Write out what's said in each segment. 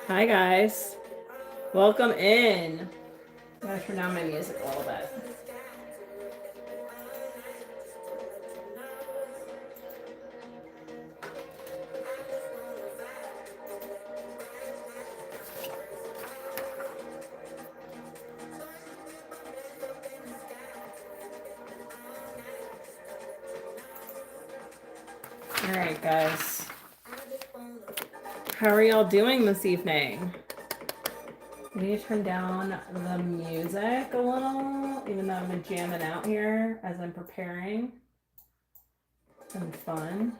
Hi guys, welcome in. I'm gonna turn down my music a little bit. All right, guys. How are y'all doing this evening? I need to turn down the music a little, even though I'm jamming out here as I'm preparing some fun.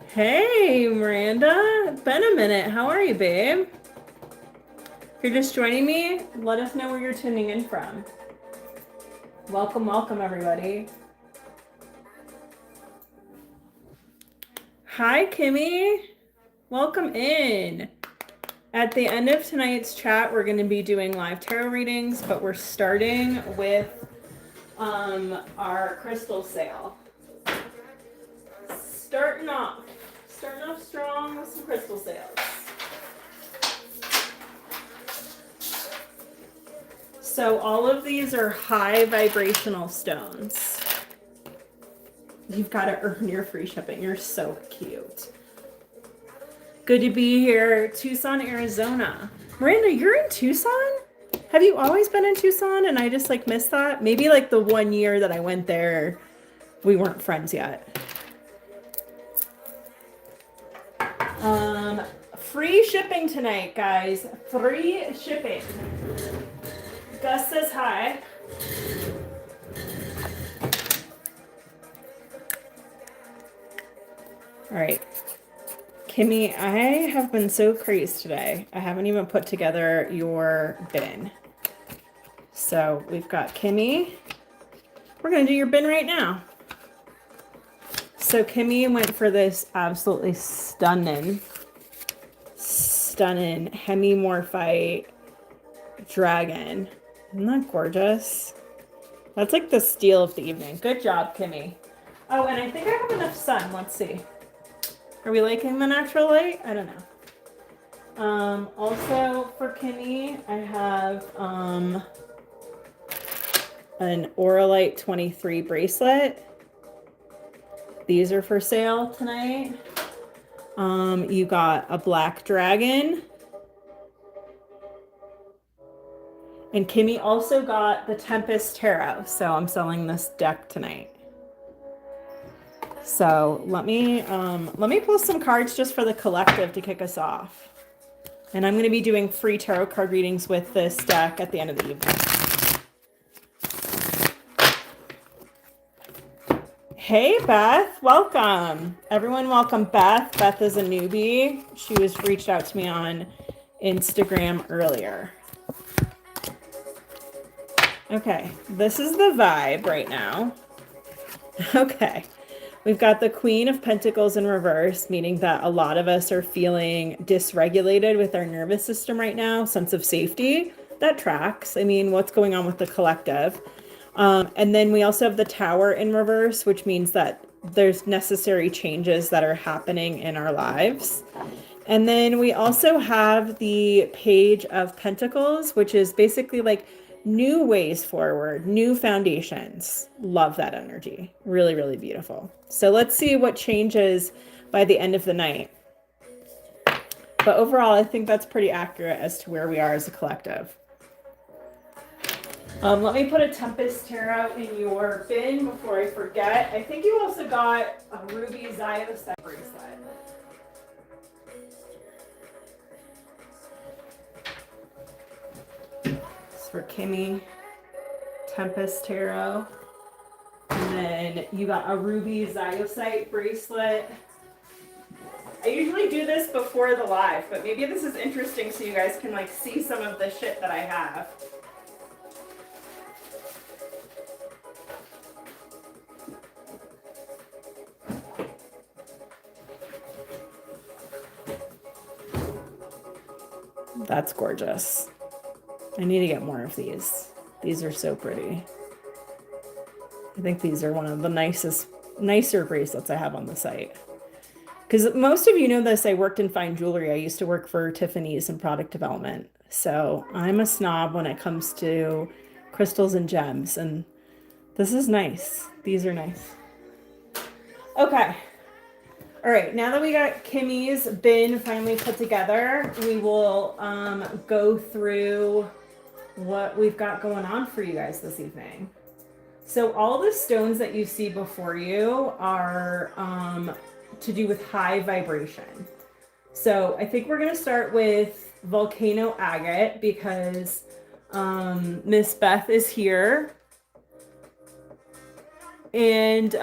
Hey, Miranda. It's been a minute. How are you, babe? If you're just joining me, let us know where you're tuning in from. Welcome, welcome, everybody. Hi, Kimmy. Welcome in. At the end of tonight's chat, we're going to be doing live tarot readings, but we're starting with our crystal sale. Starting off strong with some crystal sales. So all of these are high vibrational stones. You've got to earn your free shipping. You're so cute. Good to be here, Tucson, Arizona. Miranda, you're in Tucson? Have you always been in Tucson and I just like missed that? Maybe like the 1 year that I went there, we weren't friends yet. Free shipping tonight, guys. Free shipping. Gus says hi. All right. Kimmy, I have been so crazed today. I haven't even put together your bin. So we've got Kimmy. We're going to do your bin right now. So Kimmy went for this absolutely stunning hemimorphite dragon. Isn't that gorgeous? That's like the steal of the evening. Good job, Kimmy. Oh, and I think I have enough sun. Let's see. Are we liking the natural light? I don't know. Also for Kimmy, I have an Auralite 23 bracelet. These are for sale tonight. You got a black dragon. And Kimmy also got the Tempest Tarot. So I'm selling this deck tonight. So let me pull some cards just for the collective to kick us off. And I'm going to be doing free tarot card readings with this deck at the end of the evening. Hey, Beth, welcome. Everyone welcome Beth. Beth is a newbie. She was reached out to me on Instagram earlier. Okay, this is the vibe right now. Okay. We've got the Queen of Pentacles in reverse, meaning that a lot of us are feeling dysregulated with our nervous system right now, sense of safety. That tracks. I mean, what's going on with the collective? And then we also have the Tower in reverse, which means that there's necessary changes that are happening in our lives. And then we also have the Page of Pentacles, which is basically like new ways forward, new foundations. Love that energy. Really, really beautiful. So let's see what changes by the end of the night. But overall, I think that's pretty accurate as to where we are as a collective. Let me put a Tempest Tarot in your bin before I forget. I think you also got a Ruby Zyosite bracelet. For Kimmy, Tempest Tarot, and then you got a Ruby Zyosite bracelet. I usually do this before the live, but maybe this is interesting so you guys can like see some of the shit that I have. That's gorgeous. I need to get more of these. These are so pretty. I think these are one of the nicer bracelets I have on the site. Because most of you know this, I worked in fine jewelry. I used to work for Tiffany's in product development. So I'm a snob when it comes to crystals and gems. And this is nice. These are nice. Okay. All right. Now that we got Kimmy's bin finally put together, we will go through what we've got going on for you guys this evening. So all the stones that you see before you are to do with high vibration. So I think we're going to start with volcano agate because Miss Beth is here. And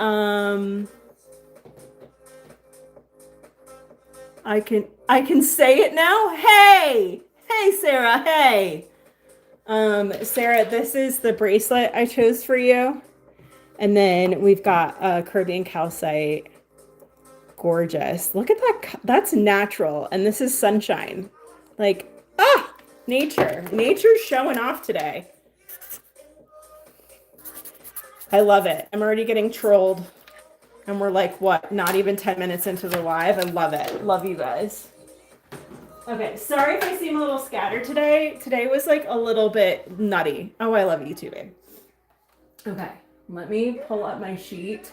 I can say it now. Hey, Sarah. Hey, Sarah. This is the bracelet I chose for you, and then we've got Caribbean calcite. Gorgeous. Look at that. That's natural, and this is sunshine. Like nature. Nature's showing off today. I love it. I'm already getting trolled. And we're like, what, not even 10 minutes into the live? I love it. Love you guys. Okay, sorry if I seem a little scattered today. Today was like a little bit nutty. Oh, I love you too, babe. Okay, let me pull up my sheet.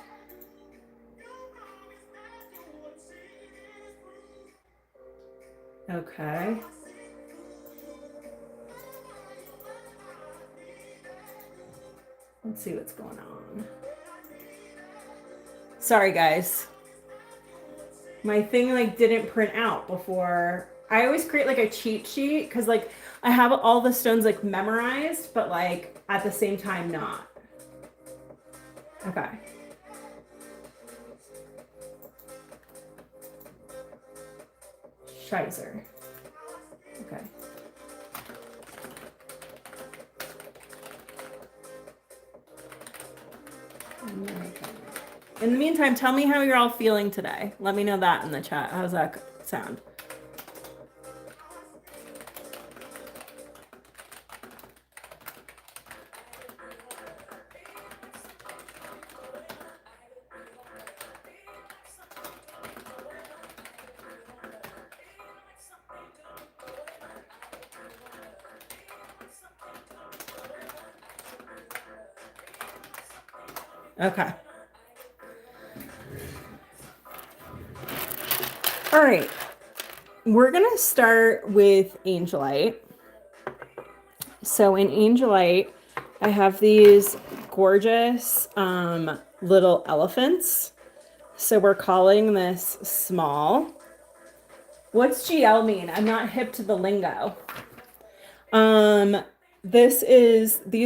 Okay. Let's see what's going on. Sorry, guys. My thing like didn't print out before. I always create like a cheat sheet because like I have all the stones like memorized, but like at the same time not. Okay. Shizer. Okay. In the meantime, tell me how you're all feeling today. Let me know that in the chat. How's that sound? Okay. All right. We're going to start with Angelite. So in Angelite, I have these gorgeous little elephants. So we're calling this small. What's GL mean? I'm not hip to the lingo. These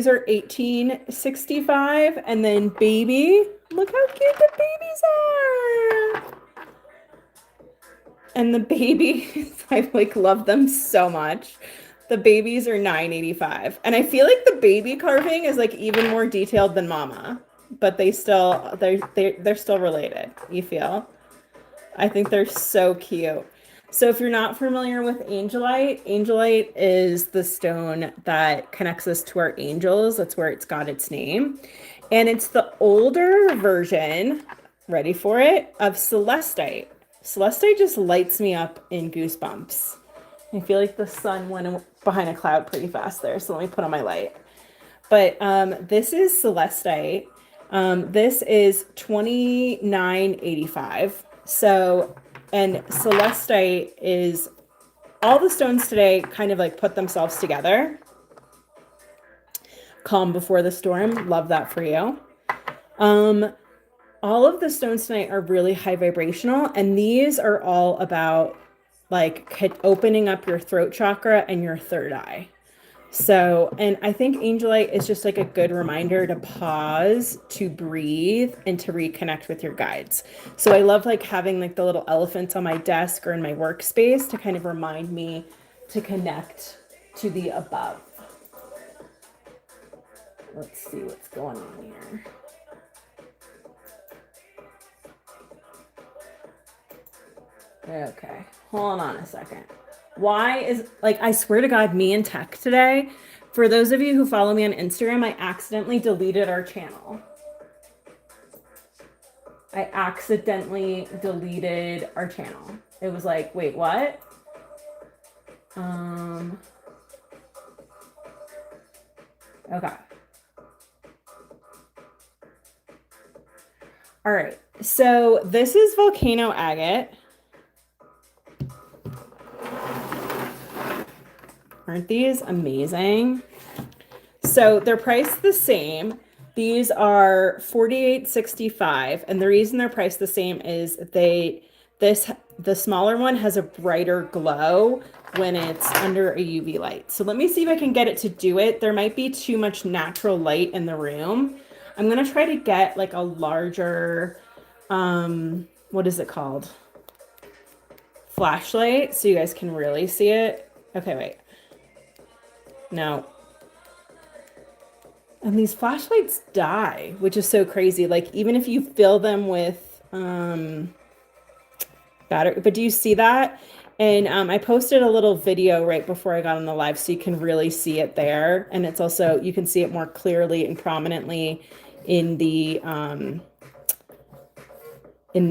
are 1865, and then baby, look how cute the babies are. And the babies, I like love them so much. The babies are $9.85. And I feel like the baby carving is like even more detailed than mama, but they're still related, you feel? I think they're so cute. So if you're not familiar with Angelite, Angelite is the stone that connects us to our angels. That's where it's got its name. And it's the older version, ready for it, of Celestite. Celestite just lights me up in goosebumps. I feel like the sun went behind a cloud pretty fast there. So let me put on my light. But this is Celestite. This is $29.85. So, and Celestite is, all the stones today kind of like put themselves together. Calm before the storm. Love that for you. All of the stones tonight are really high vibrational, and these are all about like opening up your throat chakra and your third eye. So, and I think Angelite is just like a good reminder to pause, to breathe, and to reconnect with your guides. So I love like having like the little elephants on my desk or in my workspace to kind of remind me to connect to the above. Let's see what's going on here. Okay, hold on a second. Why is, like, I swear to God, me and tech today, for those of you who follow me on Instagram, I accidentally deleted our channel. I accidentally deleted our channel. It was like, wait, what? Okay. All right. So this is volcano agate. Aren't these amazing? So they're priced the same. These are $48.65, and the reason they're priced the same is the smaller one has a brighter glow when it's under a UV light. So let me see if I can get it to do it. There might be too much natural light in the room. I'm gonna try to get like a larger, what is it called? Flashlight so you guys can really see it. Okay, wait. No. And these flashlights die, which is so crazy. Like even if you fill them with battery, but do you see that? And I posted a little video right before I got on the live so you can really see it there. And it's also, you can see it more clearly and prominently in the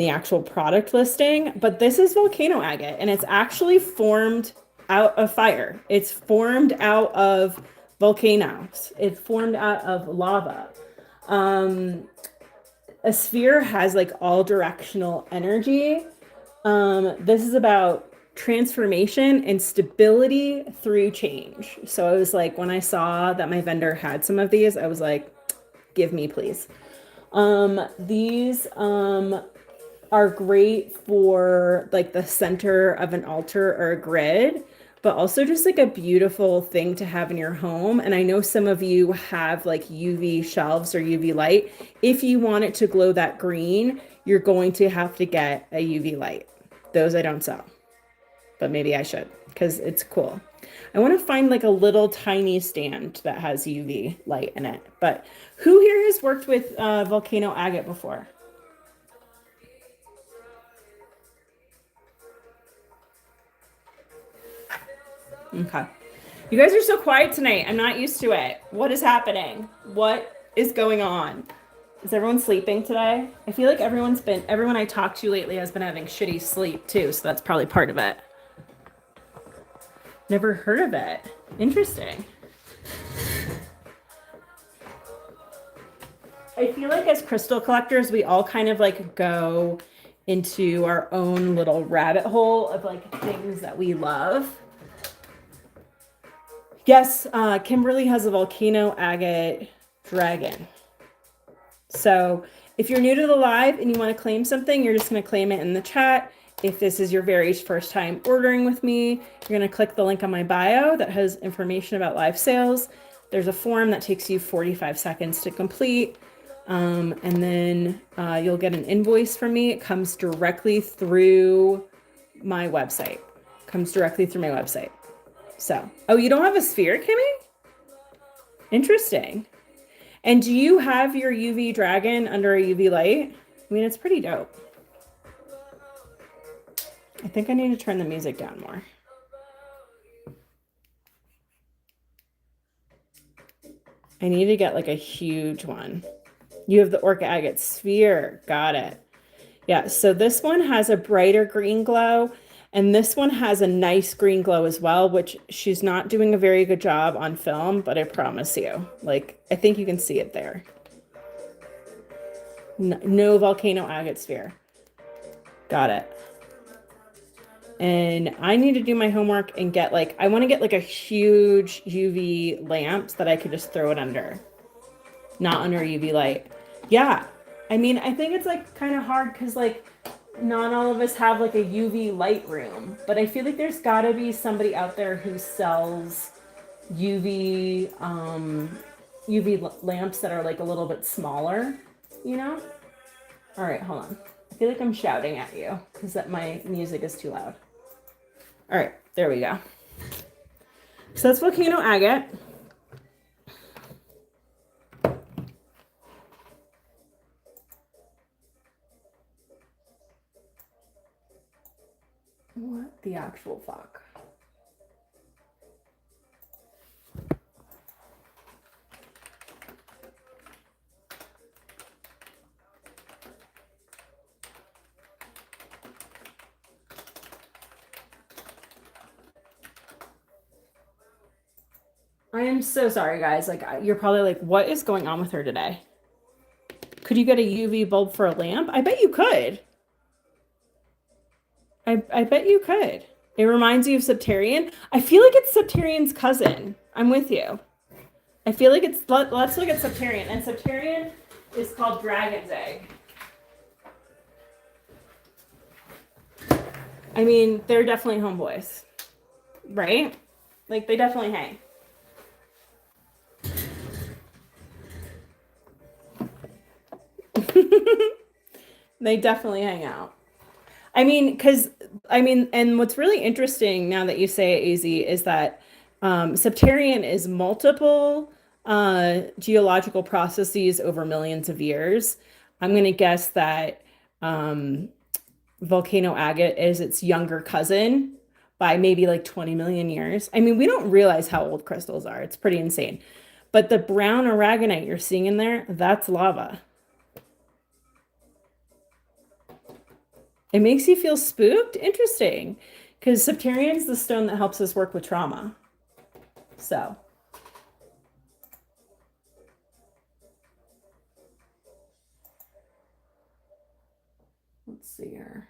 actual product listing. But this is volcano agate, and it's actually formed out of fire. It's formed out of volcanoes. It's formed out of lava. A sphere has like all directional energy. This is about transformation and stability through change. So I was like, when I saw that my vendor had some of these, I was like, give me, please. These are great for like the center of an altar or a grid, but also just like a beautiful thing to have in your home. And I know some of you have like UV shelves or UV light. If you want it to glow that green, you're going to have to get a UV light. Those I don't sell, but maybe I should because it's cool. I want to find like a little tiny stand that has UV light in it. But who here has worked with volcano agate before? Okay. You guys are so quiet tonight. I'm not used to it. What is happening? What is going on? Is everyone sleeping today? I feel like everyone I talked to lately has been having shitty sleep too, so that's probably part of it. Never heard of it. Interesting. I feel like as crystal collectors, we all kind of like go into our own little rabbit hole of like things that we love. Yes, Kimberly has a volcano agate dragon. So if you're new to the live and you want to claim something, you're just going to claim it in the chat. If this is your very first time ordering with me, you're going to click the link on my bio that has information about live sales. There's a form that takes you 45 seconds to complete. And then you'll get an invoice from me. It comes directly through my website. So, oh, you don't have a sphere, Kimmy? Interesting. And do you have your UV dragon under a UV light? I mean, it's pretty dope. I think I need to turn the music down more. I need to get like a huge one. You have the orca agate sphere. Got it. Yeah, so this one has a brighter green glow. And this one has a nice green glow as well, which she's not doing a very good job on film, but I promise you, like, I think you can see it there. No volcano agate sphere. Got it. And I need to do my homework and get like, I want to get like a huge UV lamp that I could just throw it under. Not under UV light. Yeah. I mean, I think it's like kind of hard because like, not all of us have like a UV light room, but I feel like there's got to be somebody out there who sells UV lamps that are like a little bit smaller, you know? All right, hold on. I feel like I'm shouting at you because that my music is too loud. All right, there we go. So that's volcano agate. What the actual fuck? I am so sorry, guys. Like, you're probably like, what is going on with her today? Could you get a UV bulb for a lamp? I bet you could. I bet you could. It reminds you of Septarian. I feel like it's Septarian's cousin. I'm with you. I feel like it's, let's look at Septarian. And Septarian is called Dragon's Egg. I mean, they're definitely homeboys, right? Like, they definitely hang. They definitely hang out. I mean, and what's really interesting now that you say it, AZ, is that Septarian is multiple geological processes over millions of years. I'm going to guess that volcano agate is its younger cousin by maybe like 20 million years. I mean, we don't realize how old crystals are. It's pretty insane. But the brown aragonite you're seeing in there, that's lava. It makes you feel spooked? Interesting. Because Septarian is the stone that helps us work with trauma. So. Let's see here.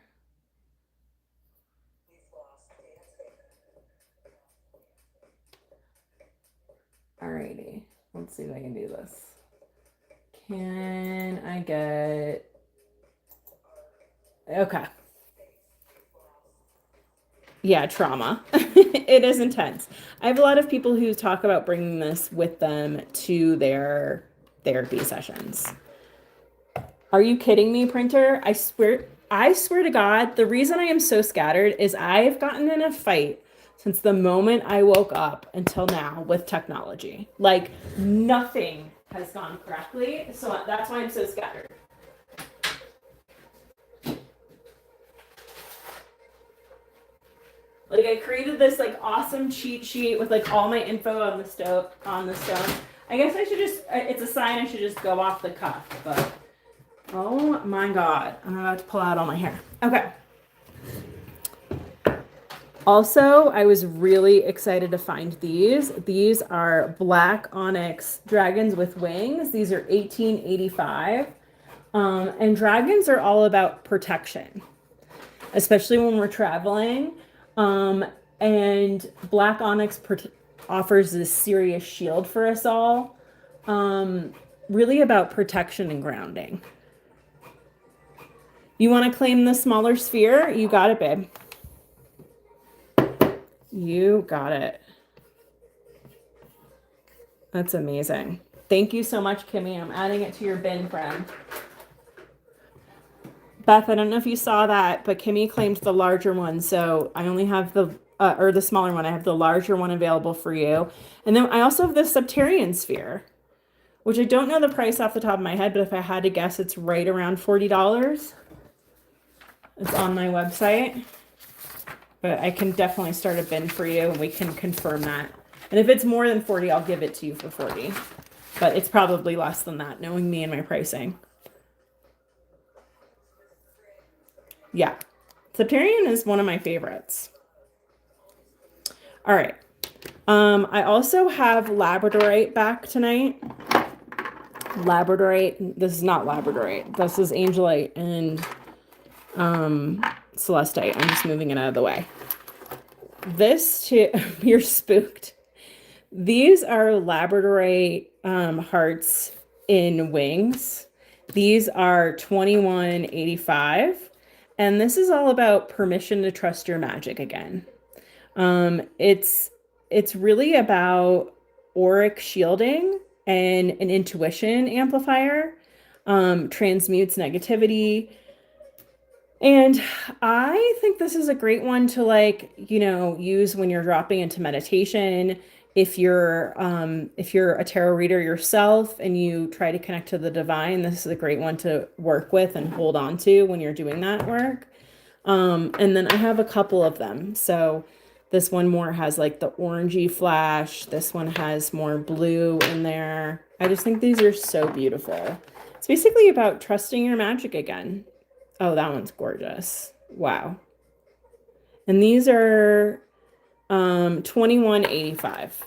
Alrighty. Let's see if I can do this. Can I get... Okay. Yeah, trauma. It is intense. I have a lot of people who talk about bringing this with them to their therapy sessions. Are you kidding me, printer? I swear to God, the reason I am so scattered is I've gotten in a fight since the moment I woke up until now with technology. Like, nothing has gone correctly, so that's why I'm so scattered. Like, I created this like awesome cheat sheet with like all my info on the stone. I guess I should just, it's a sign I should just go off the cuff, but oh my God, I'm about to pull out all my hair. Okay. Also, I was really excited to find these. These are black onyx dragons with wings. These are 1885. And dragons are all about protection, especially when we're traveling. And black onyx offers this serious shield for us all. Really about protection and grounding. You want to claim the smaller sphere? You got it, babe. You got it. That's amazing. Thank you so much, Kimmy. I'm adding it to your bin, friend. Beth, I don't know if you saw that, but Kimmy claimed the larger one, so I only have the smaller one. I have the larger one available for you. And then I also have the Septarian sphere, which I don't know the price off the top of my head, but if I had to guess, it's right around $40. It's on my website, but I can definitely start a bin for you and we can confirm that. And if it's more than 40, I'll give it to you for 40, but it's probably less than that, knowing me and my pricing. Yeah, Septarian is one of my favorites. All right. I also have Labradorite back tonight. Labradorite. This is not Labradorite. This is Angelite and Celestite. I'm just moving it out of the way. This too, you're spooked. These are Labradorite hearts in wings. These are 2185. And this is all about permission to trust your magic again. It's really about auric shielding and an intuition amplifier, transmutes negativity. And I think this is a great one to use when you're dropping into meditation. If you're a tarot reader yourself and you try to connect to the divine, this is a great one to work with and hold on to when you're doing that work. And then I have a couple of them. So this one more has like the orangey flash. This one has more blue in there. I just think these are so beautiful. It's basically about trusting your magic again. Oh, that one's gorgeous. Wow. And these are 2185.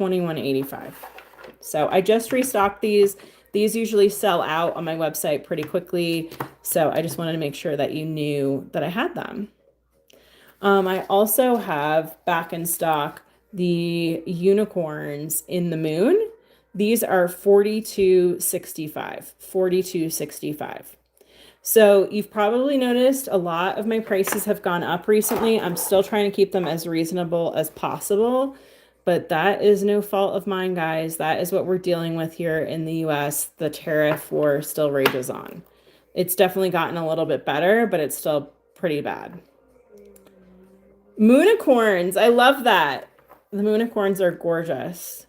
$21.85. So I just restocked these. These usually sell out on my website pretty quickly. So I just wanted to make sure that you knew that I had them. I also have back in stock the unicorns in the moon. These are $42.65. So you've probably noticed a lot of my prices have gone up recently. I'm still trying to keep them as reasonable as possible, but that is no fault of mine, guys. That is what we're dealing with here in the US. The tariff war still rages on. It's definitely gotten a little bit better, but it's still pretty bad. Moonicorns. I love that. The moonicorns are gorgeous.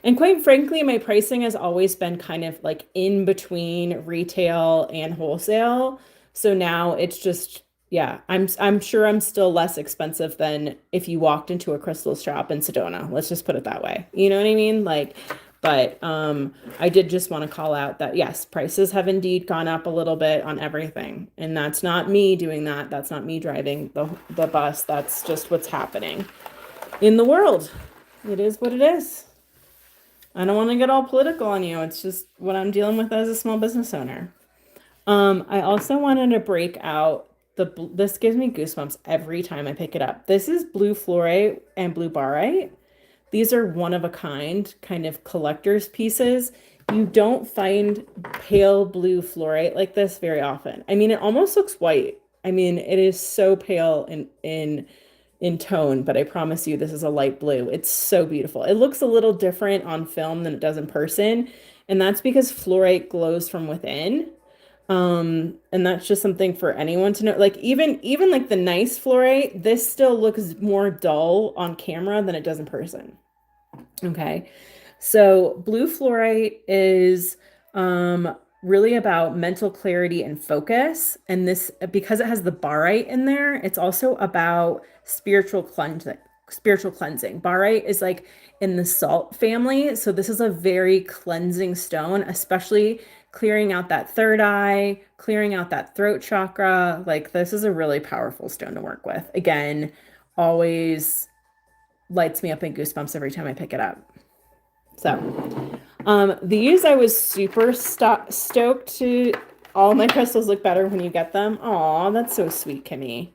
And quite frankly, my pricing has always been kind of like in between retail and wholesale. So now it's just, yeah, I'm sure I'm still less expensive than if you walked into a crystal shop in Sedona. Let's just put it that way. You know what I mean? Like, but I did just want to call out that yes, prices have indeed gone up a little bit on everything. And that's not me doing that. That's not me driving the bus. That's just what's happening in the world. It is what it is. I don't want to get all political on you. It's just what I'm dealing with as a small business owner. I also wanted to break out this gives me goosebumps every time I pick it up. This is blue fluorite and blue barite. These are one of a kind of collector's pieces. You don't find pale blue fluorite like this very often. I mean, it almost looks white. I mean, it is so pale in tone, but I promise you this is a light blue. It's so beautiful. It looks a little different on film than it does in person, and that's because fluorite glows from within. And that's just something for anyone to know. Like even like the nice fluorite, this still looks more dull on camera than it does in person. Okay. So blue fluorite is really about mental clarity and focus. And this, because it has the barite in there, it's also about spiritual cleansing. Barite is like in the salt family. So this is a very cleansing stone, especially clearing out that third eye, clearing out that throat chakra. Like this is a really powerful stone to work with. Again, always lights me up in goosebumps every time I pick it up. So these I was super stoked to. All my crystals look better when you get them. Aw, that's so sweet, Kimmy.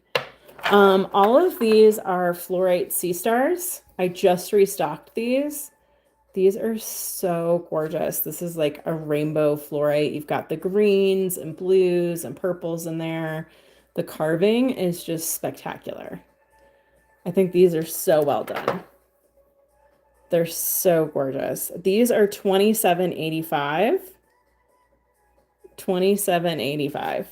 All of these are fluorite sea stars. I just restocked these. These are so gorgeous. This is like a rainbow fluorite. You've got the greens and blues and purples in there. The carving is just spectacular. I think these are so well done. They're so gorgeous. These are $27.85. $27.85.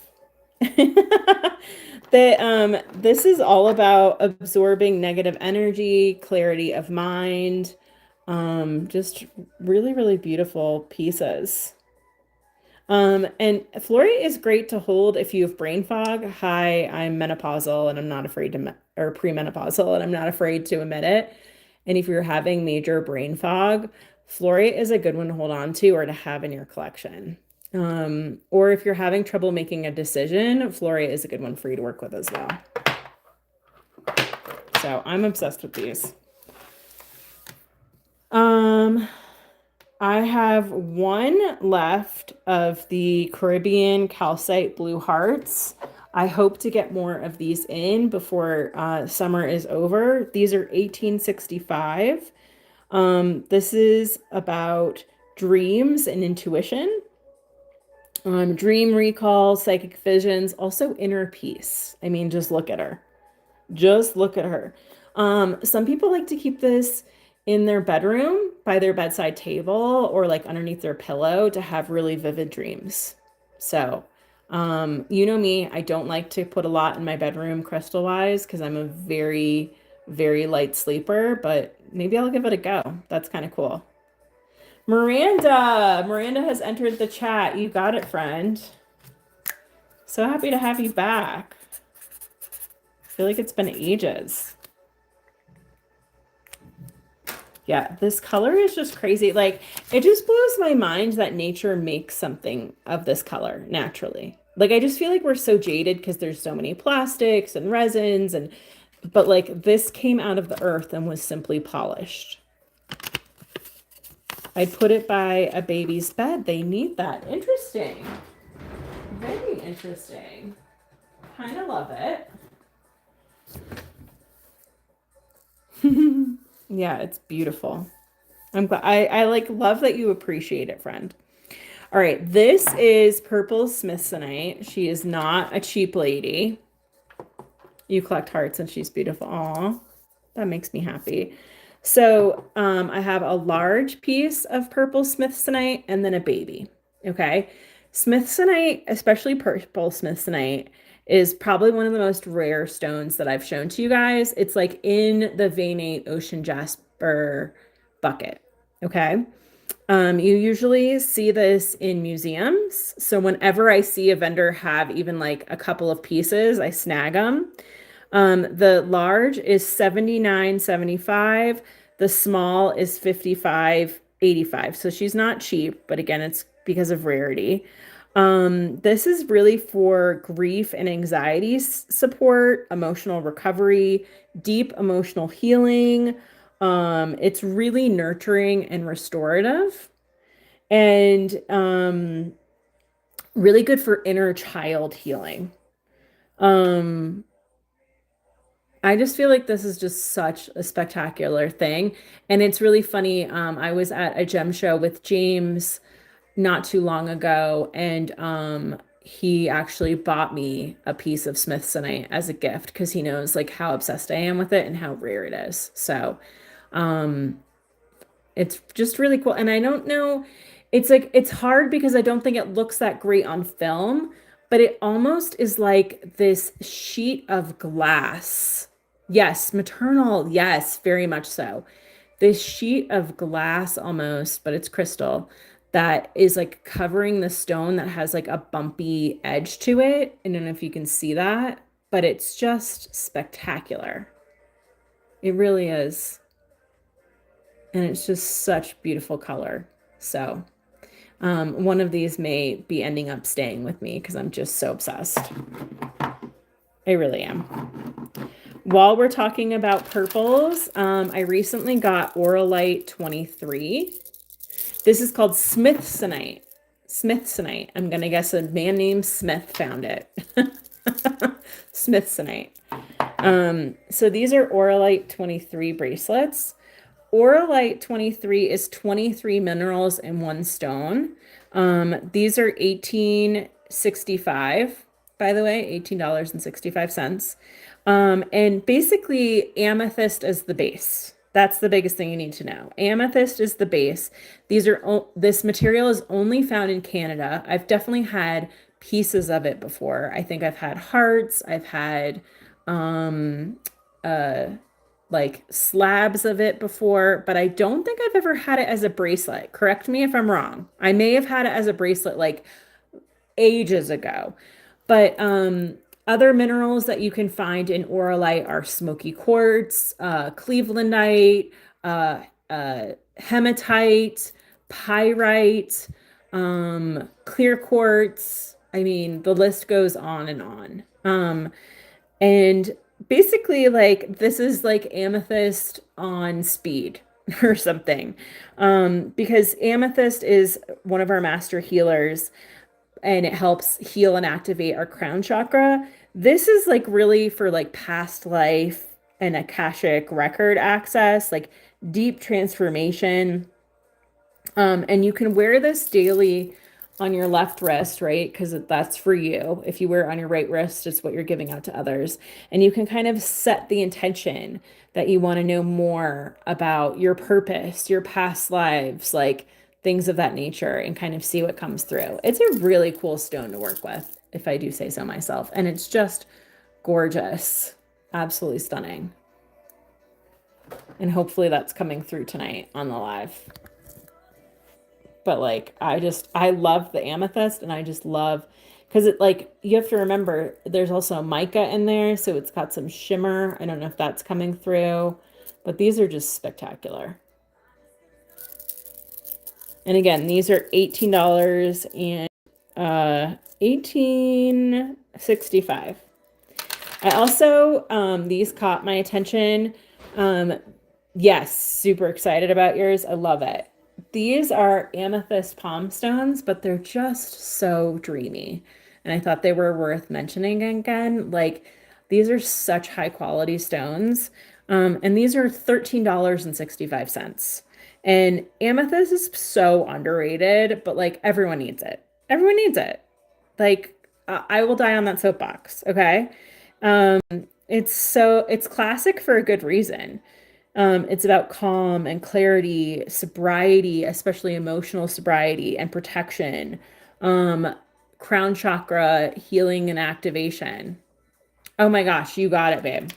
This is all about absorbing negative energy, clarity of mind. Just really, really beautiful pieces. And fluorite is great to hold if you have brain fog. Hi, I'm menopausal and I'm not afraid to, or premenopausal and I'm not afraid to admit it. And if you're having major brain fog, fluorite is a good one to hold on to or to have in your collection. Or if you're having trouble making a decision, fluorite is a good one for you to work with as well. So I'm obsessed with these. I have one left of the Caribbean calcite blue hearts. I hope to get more of these in before summer is over. These are $18.65. This is about dreams and intuition. Dream recall, psychic visions, also inner peace. I mean, just look at her. Just look at her. Some people like to keep this in their bedroom by their bedside table or like underneath their pillow to have really vivid dreams. So, you know me, I don't like to put a lot in my bedroom crystal wise because I'm a very, very light sleeper, but maybe I'll give it a go. That's kind of cool. Miranda has entered the chat. You got it, friend. So happy to have you back. I feel like it's been ages. Yeah, this color is just crazy. Like, it just blows my mind that nature makes something of this color naturally. Like, I just feel like we're so jaded because there's so many plastics and resins but like this came out of the earth and was simply polished. I'd put it by a baby's bed. They need that. Interesting. Very interesting. Kind of love it. Yeah, it's beautiful. I'm glad. I like love that you appreciate it, friend. All right, this is Purple Smithsonite. She is not a cheap lady. You collect hearts and she's beautiful. Aw, that makes me happy. So I have a large piece of purple Smithsonite and then a baby. Okay. Smithsonite, especially purple Smithsonite, is probably one of the most rare stones that I've shown to you guys. It's like in the Vein Ocean Jasper bucket. Okay. You usually see this in museums. So whenever I see a vendor have even like a couple of pieces, I snag them. The large is 79.75. The small is 55.85. So she's not cheap, but again, it's because of rarity. This is really for grief and anxiety support, emotional recovery, deep emotional healing. It's really nurturing and restorative, and really good for inner child healing. Um, I just feel like this is just such a spectacular thing. And it's really funny. I was at a gem show with James not too long ago, and he actually bought me a piece of Smithsonite as a gift because he knows like how obsessed I am with it and how rare it is. So um it's just really cool. And I don't know, it's like it's hard because I don't think it looks that great on film, but it almost is like this sheet of glass. Yes, maternal. Yes, very much so. This sheet of glass almost, but it's crystal that is like covering the stone that has like a bumpy edge to it. I don't know if you can see that, but it's just spectacular. It really is. And it's just such beautiful color. So, one of these may be ending up staying with me because I'm just so obsessed. I really am. While we're talking about purples, I recently got Auralite 23. This is called Smithsonite. Smithsonite. I'm going to guess a man named Smith found it. Smithsonite. So these are Auralite 23 bracelets. Auralite 23 is 23 minerals in one stone. These are 18.65, by the way, $18.65. And basically amethyst is the base. That's the biggest thing you need to know. Amethyst is the base. This material is only found in Canada. I've definitely had pieces of it before. I think I've had hearts, I've had uh like slabs of it before, but I don't think I've ever had it as a bracelet. Correct me if I'm wrong. I may have had it as a bracelet like ages ago. But other minerals that you can find in Auralite are smoky quartz, clevelandite, hematite, pyrite, clear quartz. I mean, the list goes on and on. And basically, like, this is like amethyst on speed or something. Because amethyst is one of our master healers and it helps heal and activate our crown chakra. This is like really for like past life and Akashic record access, like deep transformation. And you can wear this daily on your left wrist, right? Because that's for you. If you wear it on your right wrist, it's what you're giving out to others. And you can kind of set the intention that you want to know more about your purpose, your past lives, like things of that nature, and kind of see what comes through. It's a really cool stone to work with, if I do say so myself. And it's just gorgeous, absolutely stunning. And hopefully that's coming through tonight on the live. But like I love the amethyst, and I just love because it like you have to remember there's also mica in there, so it's got some shimmer. I don't know if that's coming through, but these are just spectacular. And again, these are $18 and 18.65. I also these caught my attention. Yes, super excited about yours. I love it. These are amethyst palm stones, but they're just so dreamy. And I thought they were worth mentioning again. Like, these are such high quality stones. And these are $13.65. And amethyst is so underrated, but like everyone needs it. Everyone needs it. Like, I will die on that soapbox, okay? Um, it's classic for a good reason. It's about calm and clarity, sobriety, especially emotional sobriety and protection, um, crown chakra healing and activation. Oh my gosh, you got it, babe.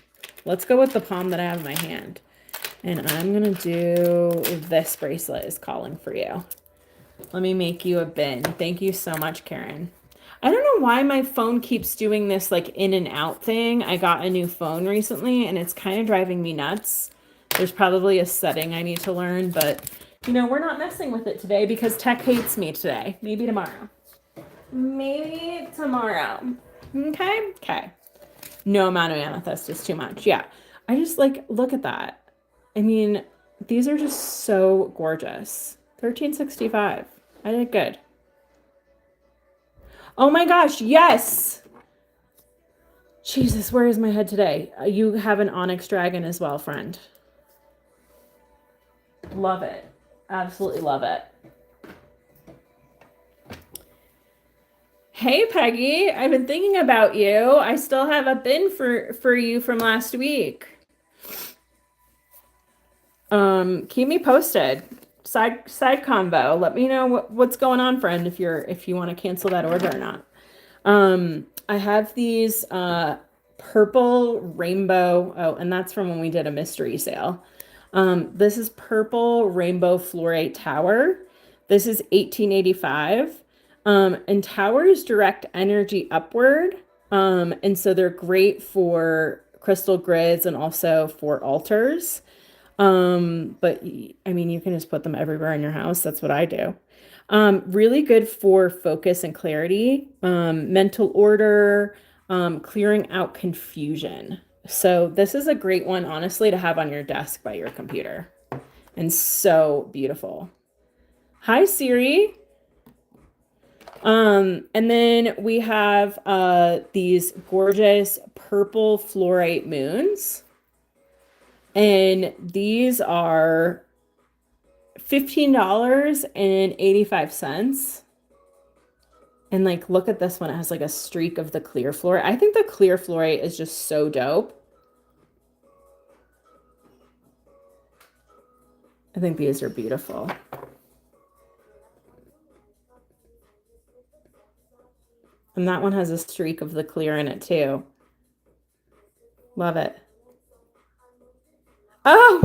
Let's go with the palm that I have in my hand. And I'm gonna do this bracelet is calling for you. Let me make you a bin. Thank you so much, Karen. I don't know why my phone keeps doing this like in and out thing. I got a new phone recently and it's kind of driving me nuts. There's probably a setting I need to learn, but we're not messing with it today because tech hates me today. Maybe tomorrow. Maybe tomorrow. Okay? Okay. No amount of amethyst is too much. Yeah. I just like look at that. I mean, these are just so gorgeous. 1365. I did good. Oh my gosh, yes. Jesus, where is my head today? You have an onyx dragon as well, friend. Love it. Absolutely love it. Hey Peggy, I've been thinking about you. I still have a bin for you from last week. Keep me posted. Side convo. Let me know what's going on, friend, if you want to cancel that order or not. I have these purple rainbow. Oh, and that's from when we did a mystery sale. This is purple rainbow fluorite tower. This is 1885. And towers direct energy upward. And so they're great for crystal grids and also for altars. But I mean, you can just put them everywhere in your house. That's what I do. Really good for focus and clarity, mental order, clearing out confusion. So this is a great one, honestly, to have on your desk by your computer. And so beautiful. Hi, Siri. And then we have these gorgeous purple fluorite moons. And these are $15.85. And like, look at this one. It has like a streak of the clear fluorite. I think the clear fluorite is just so dope. I think these are beautiful. And that one has a streak of the clear in it too. Love it. Oh,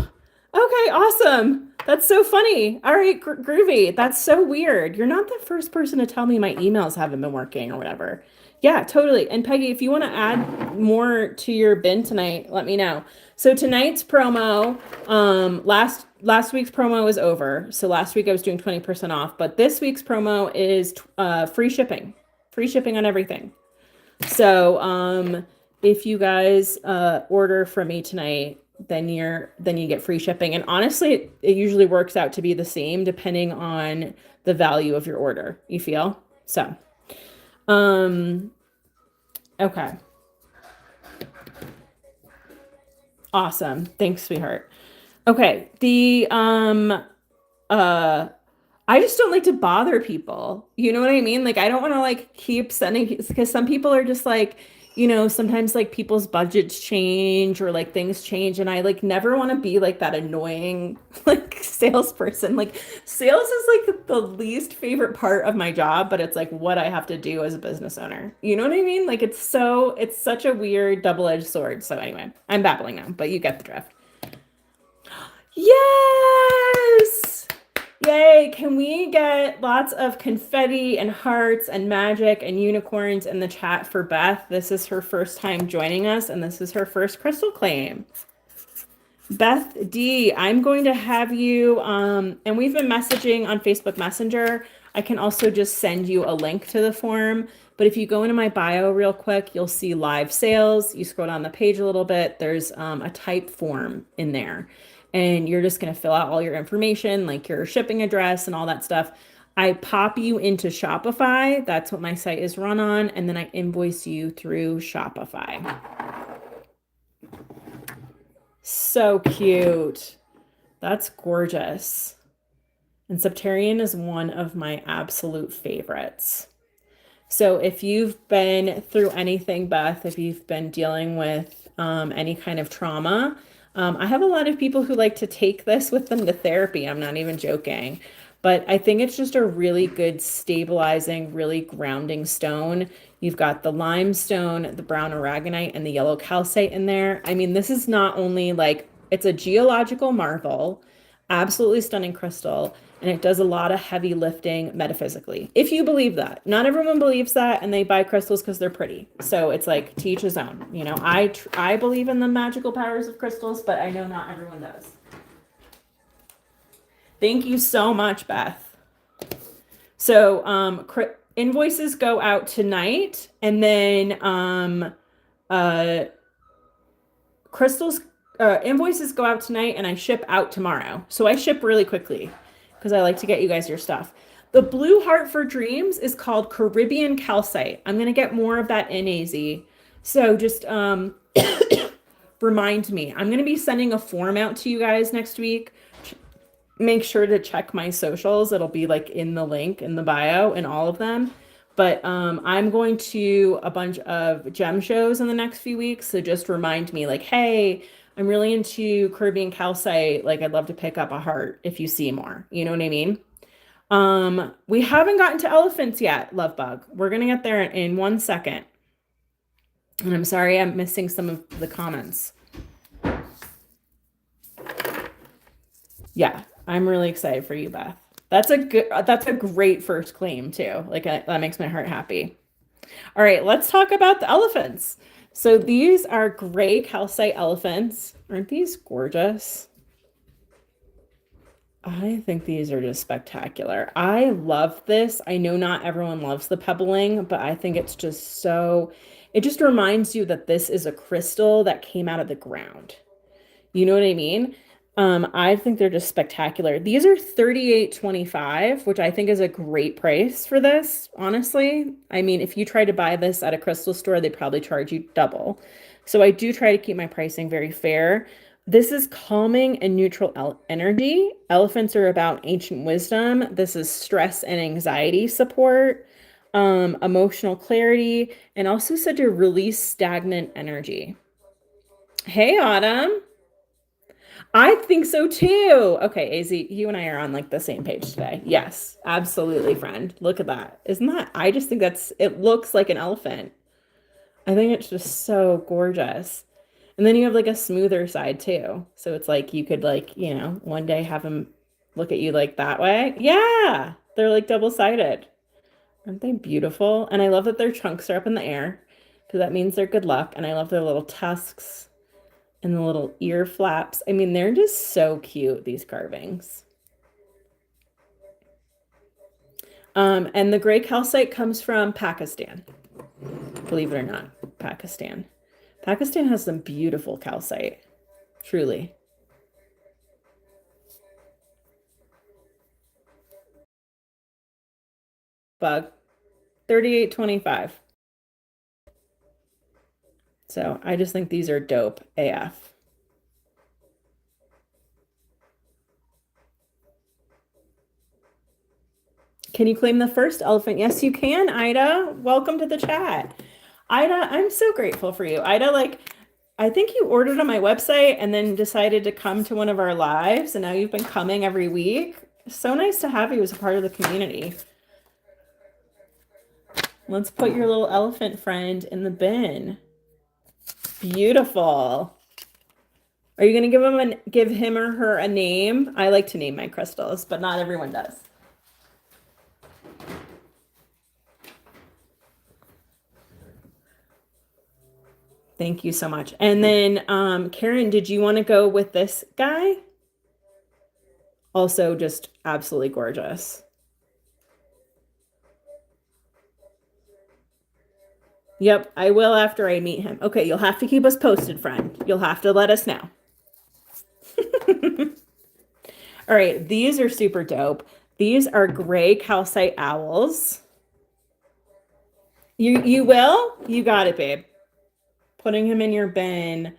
okay, awesome. That's so funny. All right, groovy. That's so weird. You're not the first person to tell me my emails haven't been working or whatever. Yeah, totally. And Peggy, if you want to add more to your bin tonight, let me know. So tonight's promo, last week's promo is over. So last week I was doing 20% off, but this week's promo is free shipping. Free shipping on everything. So if you guys order from me tonight, then you get free shipping. And honestly, it usually works out to be the same depending on the value of your order, you feel? So, okay. Awesome. Thanks, sweetheart. Okay. I just don't like to bother people. You know what I mean? Like, I don't want to like keep sending because some people are just like, sometimes like people's budgets change or like things change. And I like never want to be like that annoying like salesperson. Like, sales is like the least favorite part of my job, but it's like what I have to do as a business owner. You know what I mean? Like, it's such a weird double-edged sword. So, anyway, I'm babbling now, but you get the drift. Yes! Yay! Can we get lots of confetti and hearts and magic and unicorns in the chat for Beth? This is her first time joining us, and this is her first crystal claim. Beth D, I'm going to have you, and we've been messaging on Facebook Messenger. I can also just send you a link to the form. But if you go into my bio real quick, you'll see live sales. You scroll down the page a little bit. There's a type form in there. and you're just going to fill out all your information, like your shipping address and all that stuff. I pop you into Shopify. That's what my site is run on. And then I invoice you through Shopify. So cute. That's gorgeous. And Septarian is one of my absolute favorites. So if you've been through anything, Beth, if you've been dealing with any kind of trauma, I have a lot of people who like to take this with them to therapy. I'm not even joking. But I think it's just a really good stabilizing, really grounding stone. You've got the limestone, the brown aragonite, and the yellow calcite in there. I mean, this is not only like, it's a geological marvel, absolutely stunning crystal, and it does a lot of heavy lifting metaphysically. If you believe that. Not everyone believes that, and they buy crystals because they're pretty. So it's like, to each his own. You know, I believe in the magical powers of crystals, but I know not everyone does. Thank you so much, Beth. So invoices go out tonight, and then crystals invoices go out tonight, and I ship out tomorrow. So I ship really quickly because I like to get you guys your stuff. The blue heart for dreams is called Caribbean calcite. I'm gonna get more of that in AZ. So just remind me. I'm gonna be sending a form out to you guys next week. Make sure to check my socials. It'll be like in the link in the bio in all of them. But I'm going to a bunch of gem shows in the next few weeks. So just remind me like, hey, I'm really into Caribbean calcite. Like I'd love to pick up a heart if you see more. You know what I mean? We haven't gotten to elephants yet, Love Bug. We're going to get there in 1 second. And I'm sorry I'm missing some of the comments. Yeah, I'm really excited for you, Beth. That's a great first claim too. Like that makes my heart happy. All right, let's talk about the elephants. So these are gray calcite elephants. Aren't these gorgeous? I think these are just spectacular. I love this. I know not everyone loves the pebbling, but I think it's just so, it just reminds you that this is a crystal that came out of the ground. You know what I mean? I think they're just spectacular. These are $38.25, which I think is a great price for this, honestly. I mean, if you try to buy this at a crystal store, they'd probably charge you double. So I do try to keep my pricing very fair. This is calming and neutral energy. Elephants are about ancient wisdom. This is stress and anxiety support, emotional clarity, and also said to release stagnant energy. Hey, Autumn. I think so too. Okay, AZ, you and I are on like the same page today. Yes, absolutely, friend. Look at that. Isn't that? I just think it looks like an elephant. I think it's just so gorgeous. And then you have like a smoother side too. So it's like you could like, one day have him look at you like that way. Yeah, they're like double-sided. Aren't they beautiful? And I love that their trunks are up in the air because that means they're good luck. And I love their little tusks and the little ear flaps. I mean, they're just so cute, these carvings. And the gray calcite comes from Pakistan. Believe it or not, Pakistan. Pakistan has some beautiful calcite, truly. Bug, $38.25. So I just think these are dope AF. Can you claim the first elephant? Yes, you can, Ida. Welcome to the chat. Ida, I'm so grateful for you. Ida, I think you ordered on my website and then decided to come to one of our lives, and now you've been coming every week. So nice to have you as a part of the community. Let's put your little elephant friend in the bin. Beautiful. Are you going to give him or her a name? I like to name my crystals, but not everyone does. Thank you so much. And then, Karen, did you want to go with this guy? Also just absolutely gorgeous. Yep, I will after I meet him. Okay, you'll have to keep us posted, friend. You'll have to let us know. All right, these are super dope. These are gray calcite owls. You will? You got it, babe. Putting him in your bin.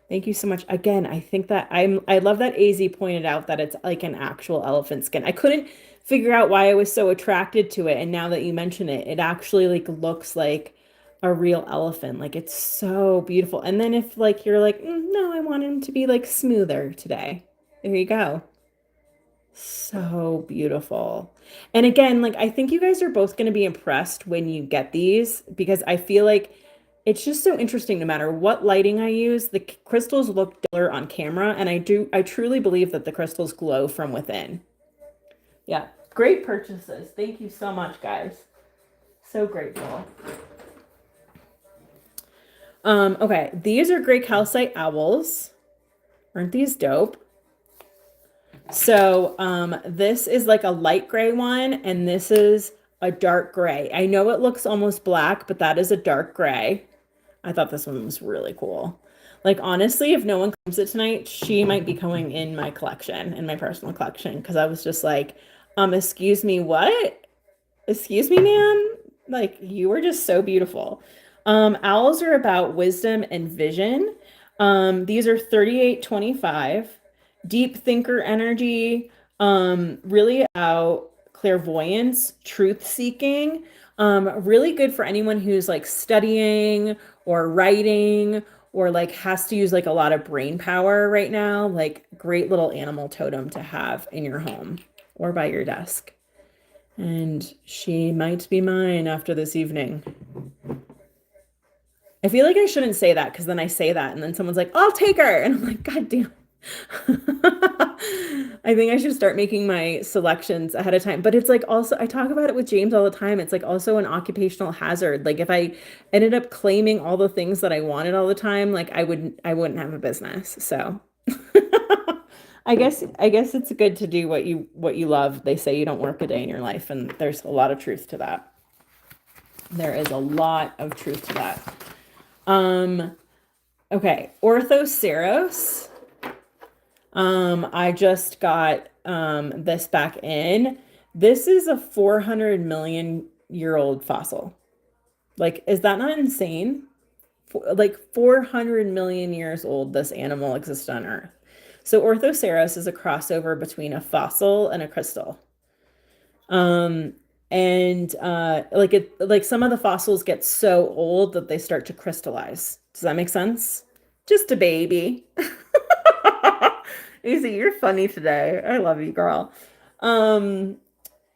Thank you so much. Again, I think that I love that AZ pointed out that it's like an actual elephant skin. I couldn't figure out why I was so attracted to it, and now that you mention it, it actually like looks like a real elephant. Like it's so beautiful. And then if like you're like, no, I want him to be like smoother today. There you go. So beautiful. And again, like I think you guys are both going to be impressed when you get these because I feel like it's just so interesting no matter what lighting I use, the crystals look duller on camera and I truly believe that the crystals glow from within. Yeah, great purchases. Thank you so much, guys. So grateful. Okay, these are gray calcite owls. Aren't these dope? So this is like a light gray one, and this is a dark gray. I know it looks almost black, but that is a dark gray. I thought this one was really cool. Like honestly, if no one comes it tonight, she might be going in my collection, in my personal collection, because I was just like, excuse me, what? Excuse me, man. Like you were just so beautiful. Owls are about wisdom and vision. These are 38.25. Deep thinker energy, really about clairvoyance, truth seeking. Really good for anyone who's like studying or writing or like has to use like a lot of brain power right now. Like great little animal totem to have in your home or by your desk. And she might be mine after this evening. I feel like I shouldn't say that because then I say that and then someone's like, I'll take her. And I'm like, God damn. I think I should start making my selections ahead of time. But it's like also, I talk about it with James all the time. It's like also an occupational hazard. Like if I ended up claiming all the things that I wanted all the time, like I wouldn't have a business. So I guess it's good to do what you love. They say you don't work a day in your life, and there's a lot of truth to that. There is a lot of truth to that. Okay, Orthoceros. I just got this back in. This is a 400 million year old fossil. Like, is that not insane? Like 400 million years old, this animal exists on Earth. So Orthoceros is a crossover between a fossil and a crystal. Um, and like some of the fossils get so old that they start to crystallize. Does that make sense? Just a baby. Easy, you're funny today. I love you, girl. Um,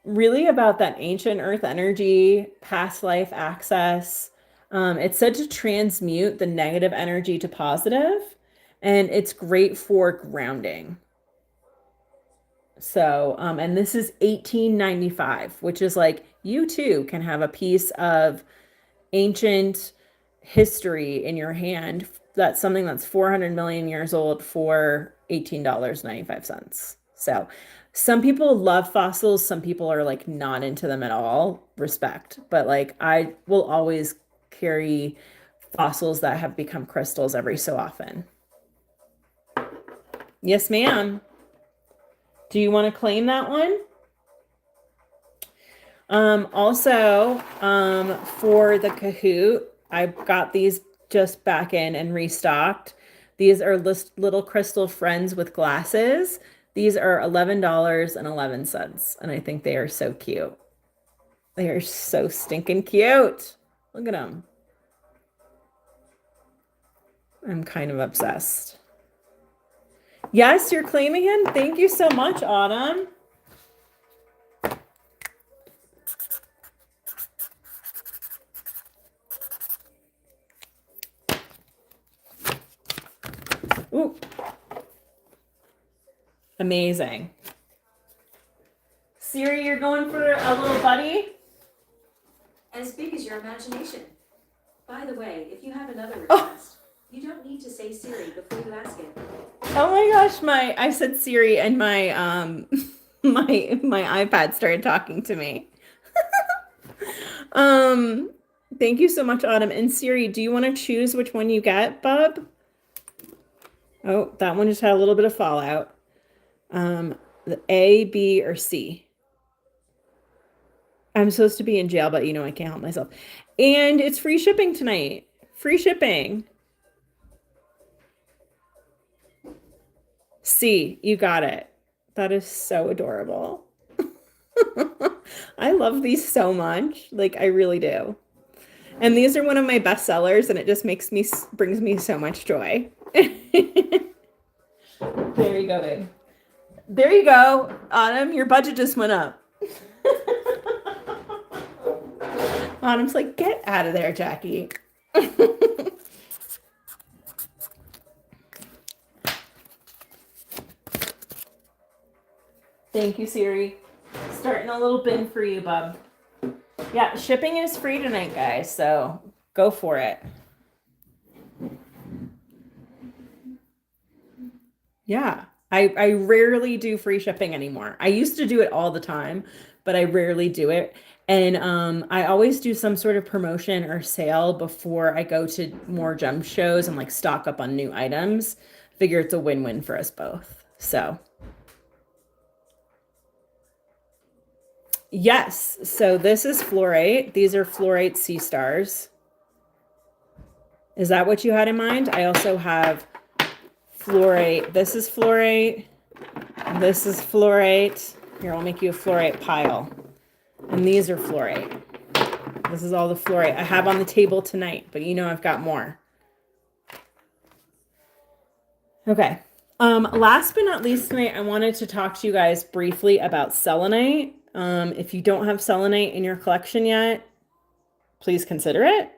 Really about that ancient earth energy, past life access. It's said to transmute the negative energy to positive, and it's great for grounding. So, and this is 1895, which is like you too can have a piece of ancient history in your hand. That's something that's 400 million years old for $18.95. So, some people love fossils, some people are like not into them at all. Respect. But like I will always carry fossils that have become crystals every so often. Yes, ma'am. Do you want to claim that one? Also, for the Kahoot, I got these just back in and restocked. These are little crystal friends with glasses. These are $11.11, and I think they are so cute. They are so stinking cute. Look at them. I'm kind of obsessed. Yes, you're claiming him. Thank you so much, Autumn. Ooh. Amazing. Siri, you're going for a little buddy? As big as your imagination. By the way, if you have another request, you don't need to say Siri before you ask it. Oh my gosh, I said Siri and my my iPad started talking to me. Thank you so much, Autumn. And Siri, do you want to choose which one you get, bub? Oh, that one just had a little bit of fallout. The A, B, or C? I'm supposed to be in jail, but you know I can't help myself. And it's free shipping tonight. Free shipping. C, you got it. That is so adorable. I love these so much. Like, I really do. And these are one of my best sellers, and it just brings me so much joy. There you go, babe. There you go, Autumn. Your budget just went up. Autumn's like, get out of there, Jackie. Thank you, Siri. Starting a little bin for you, bub. Yeah, shipping is free tonight, guys, so go for it. Yeah. I rarely do free shipping anymore. I used to do it all the time, but I rarely do it. And I always do some sort of promotion or sale before I go to more gem shows and like stock up on new items. Figure it's a win-win for us both. So, yes. So this is fluorite. These are fluorite sea stars. Is that what you had in mind? I also have fluorite. This is fluorite. This is fluorite. Here, I'll make you a fluorite pile. And these are fluorite. This is all the fluorite I have on the table tonight, but you know I've got more. Okay. Last but not least tonight, I wanted to talk to you guys briefly about selenite. If you don't have selenite in your collection yet, please consider it.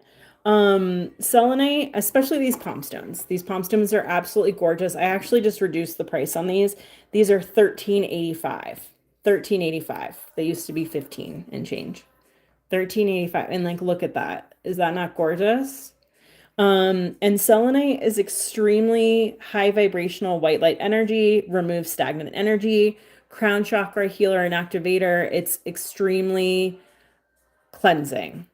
Selenite, especially these palm stones. These palm stones are absolutely gorgeous. I actually just reduced the price on these. These are $13.85. $13.85. They used to be 15 and change. $13.85. And like, look at that. Is that not gorgeous? And selenite is extremely high vibrational white light energy, removes stagnant energy, crown chakra healer and activator. It's extremely cleansing,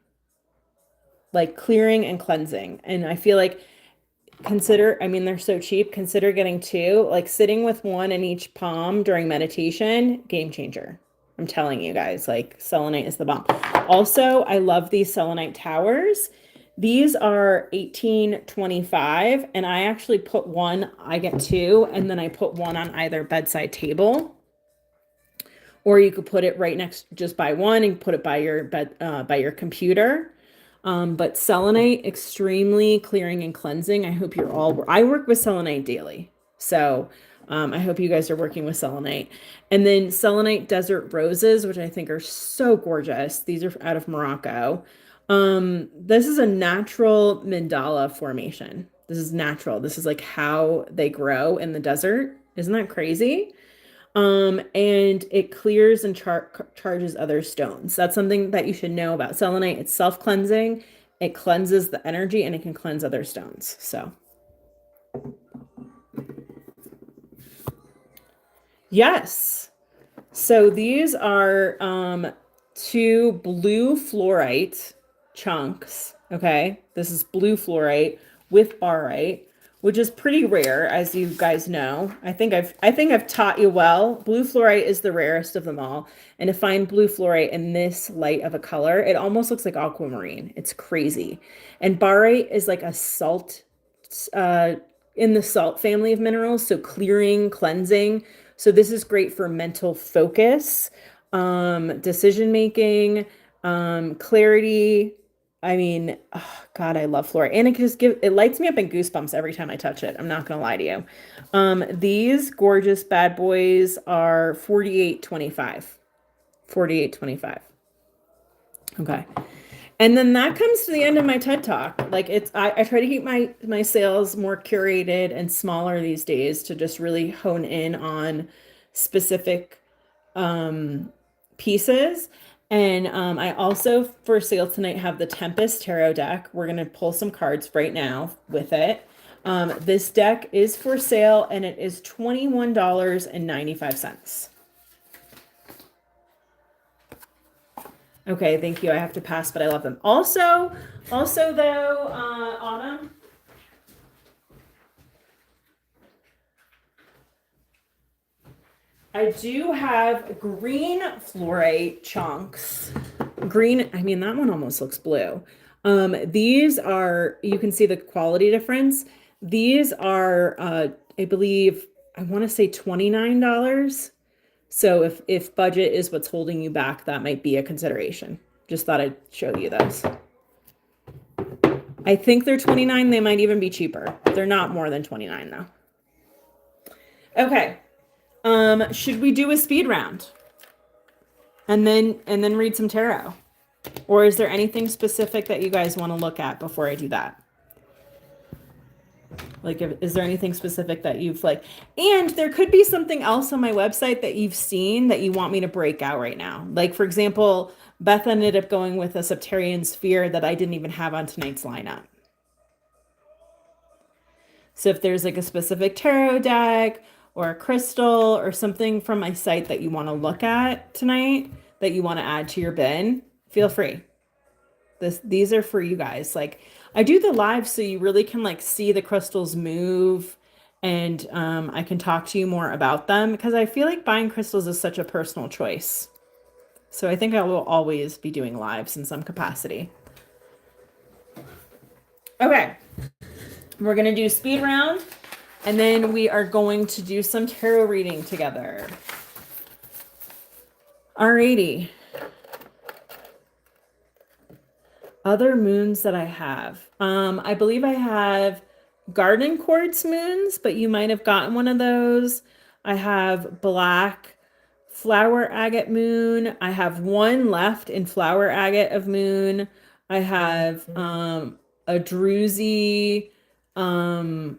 like clearing and cleansing. And I feel like I mean, they're so cheap. Consider getting two, like sitting with one in each palm during meditation, game changer. I'm telling you guys, like selenite is the bomb. Also, I love these selenite towers. These are $18.25, and I actually put one, I get two, and then I put one on either bedside table. Or you could put it right next, just by one and put it by your bed, by your computer. But selenite, extremely clearing and cleansing. I hope I work with selenite daily. So I hope you guys are working with selenite. And then selenite desert roses, which I think are so gorgeous. These are out of Morocco. This is a natural mandala formation. This is natural. This is like how they grow in the desert. Isn't that crazy? And it clears and charges other stones. That's something that you should know about selenite. It's self-cleansing. It cleanses the energy and it can cleanse other stones. So, yes. So these are two blue fluorite chunks. Okay, this is blue fluorite with barite, which is pretty rare, as you guys know. I think I've taught you well. Blue fluorite is the rarest of them all. And to find blue fluorite in this light of a color, it almost looks like aquamarine. It's crazy. And barite is like a salt, in the salt family of minerals, so clearing, cleansing. So this is great for mental focus, decision making, clarity. I mean, oh God, I love fluorite. And it lights me up in goosebumps every time I touch it. I'm not gonna lie to you. These gorgeous bad boys are $48.25. $48.25. Okay. And then that comes to the end of my TED Talk. Like I try to keep my sales more curated and smaller these days to just really hone in on specific pieces. And I also, for sale tonight, have the Tempest Tarot deck. We're going to pull some cards right now with it. This deck is for sale, and it is $21.95. Okay, thank you. I have to pass, but I love them. Also though, Autumn, I do have green fluorite chunks. Green, I mean, that one almost looks blue. These are, you can see the quality difference. These are, I believe, I want to say $29. So if budget is what's holding you back, that might be a consideration. Just thought I'd show you those. I think they're 29. They might even be cheaper. They're not more than 29 though. Okay. Should we do a speed round? And then read some tarot? Or is there anything specific that you guys want to look at before I do that? Like, is there anything specific that you've like, and there could be something else on my website that you've seen that you want me to break out right now. Like, for example, Beth ended up going with a Septarian sphere that I didn't even have on tonight's lineup. So if there's like a specific tarot deck or a crystal or something from my site that you want to look at tonight that you want to add to your bin, feel free. These are for you guys. Like, I do the live so you really can like see the crystals move, and I can talk to you more about them because I feel like buying crystals is such a personal choice. So I think I will always be doing lives in some capacity. Okay, we're gonna do speed round, and then we are going to do some tarot reading together. Alrighty. Other moons that I have. I believe I have garden quartz moons, but you might have gotten one of those. I have black flower agate moon. I have one left in flower agate of moon. I have a druzy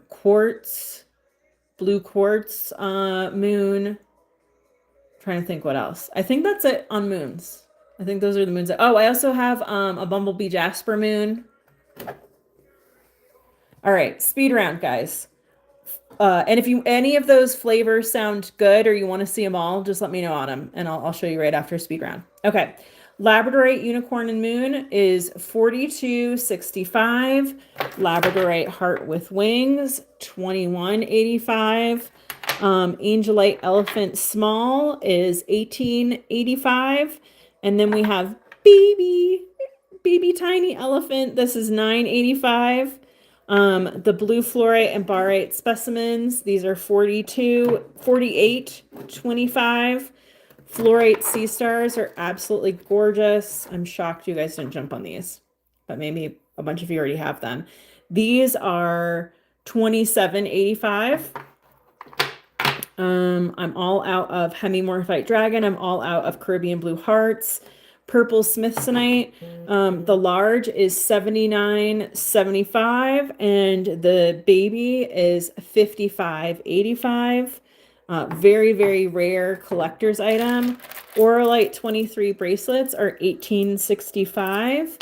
quartz, blue quartz moon. Trying to think what else. I think that's it on moons. I think those are the moons. Oh, I also have a bumblebee jasper moon. All right, speed round, guys. And if any of those flavors sound good or you want to see them all, just let me know on them, and I'll show you right after speed round. Okay, Labradorite unicorn and moon is $42.65. Labradorite heart with wings $21.85. Angelite elephant small is $18.85. And then we have baby tiny elephant. This is $9.85. The blue fluorite and barite specimens, these are $48.25. Fluorite sea stars are absolutely gorgeous. I'm shocked you guys didn't jump on these, but maybe a bunch of you already have them. These are $27.85. I'm all out of hemimorphite dragon. I'm all out of Caribbean blue hearts. Purple smithsonite. The large is $79.75 and the baby is $55.85. Very, very rare collector's item. Auralite 23 bracelets are $18.65.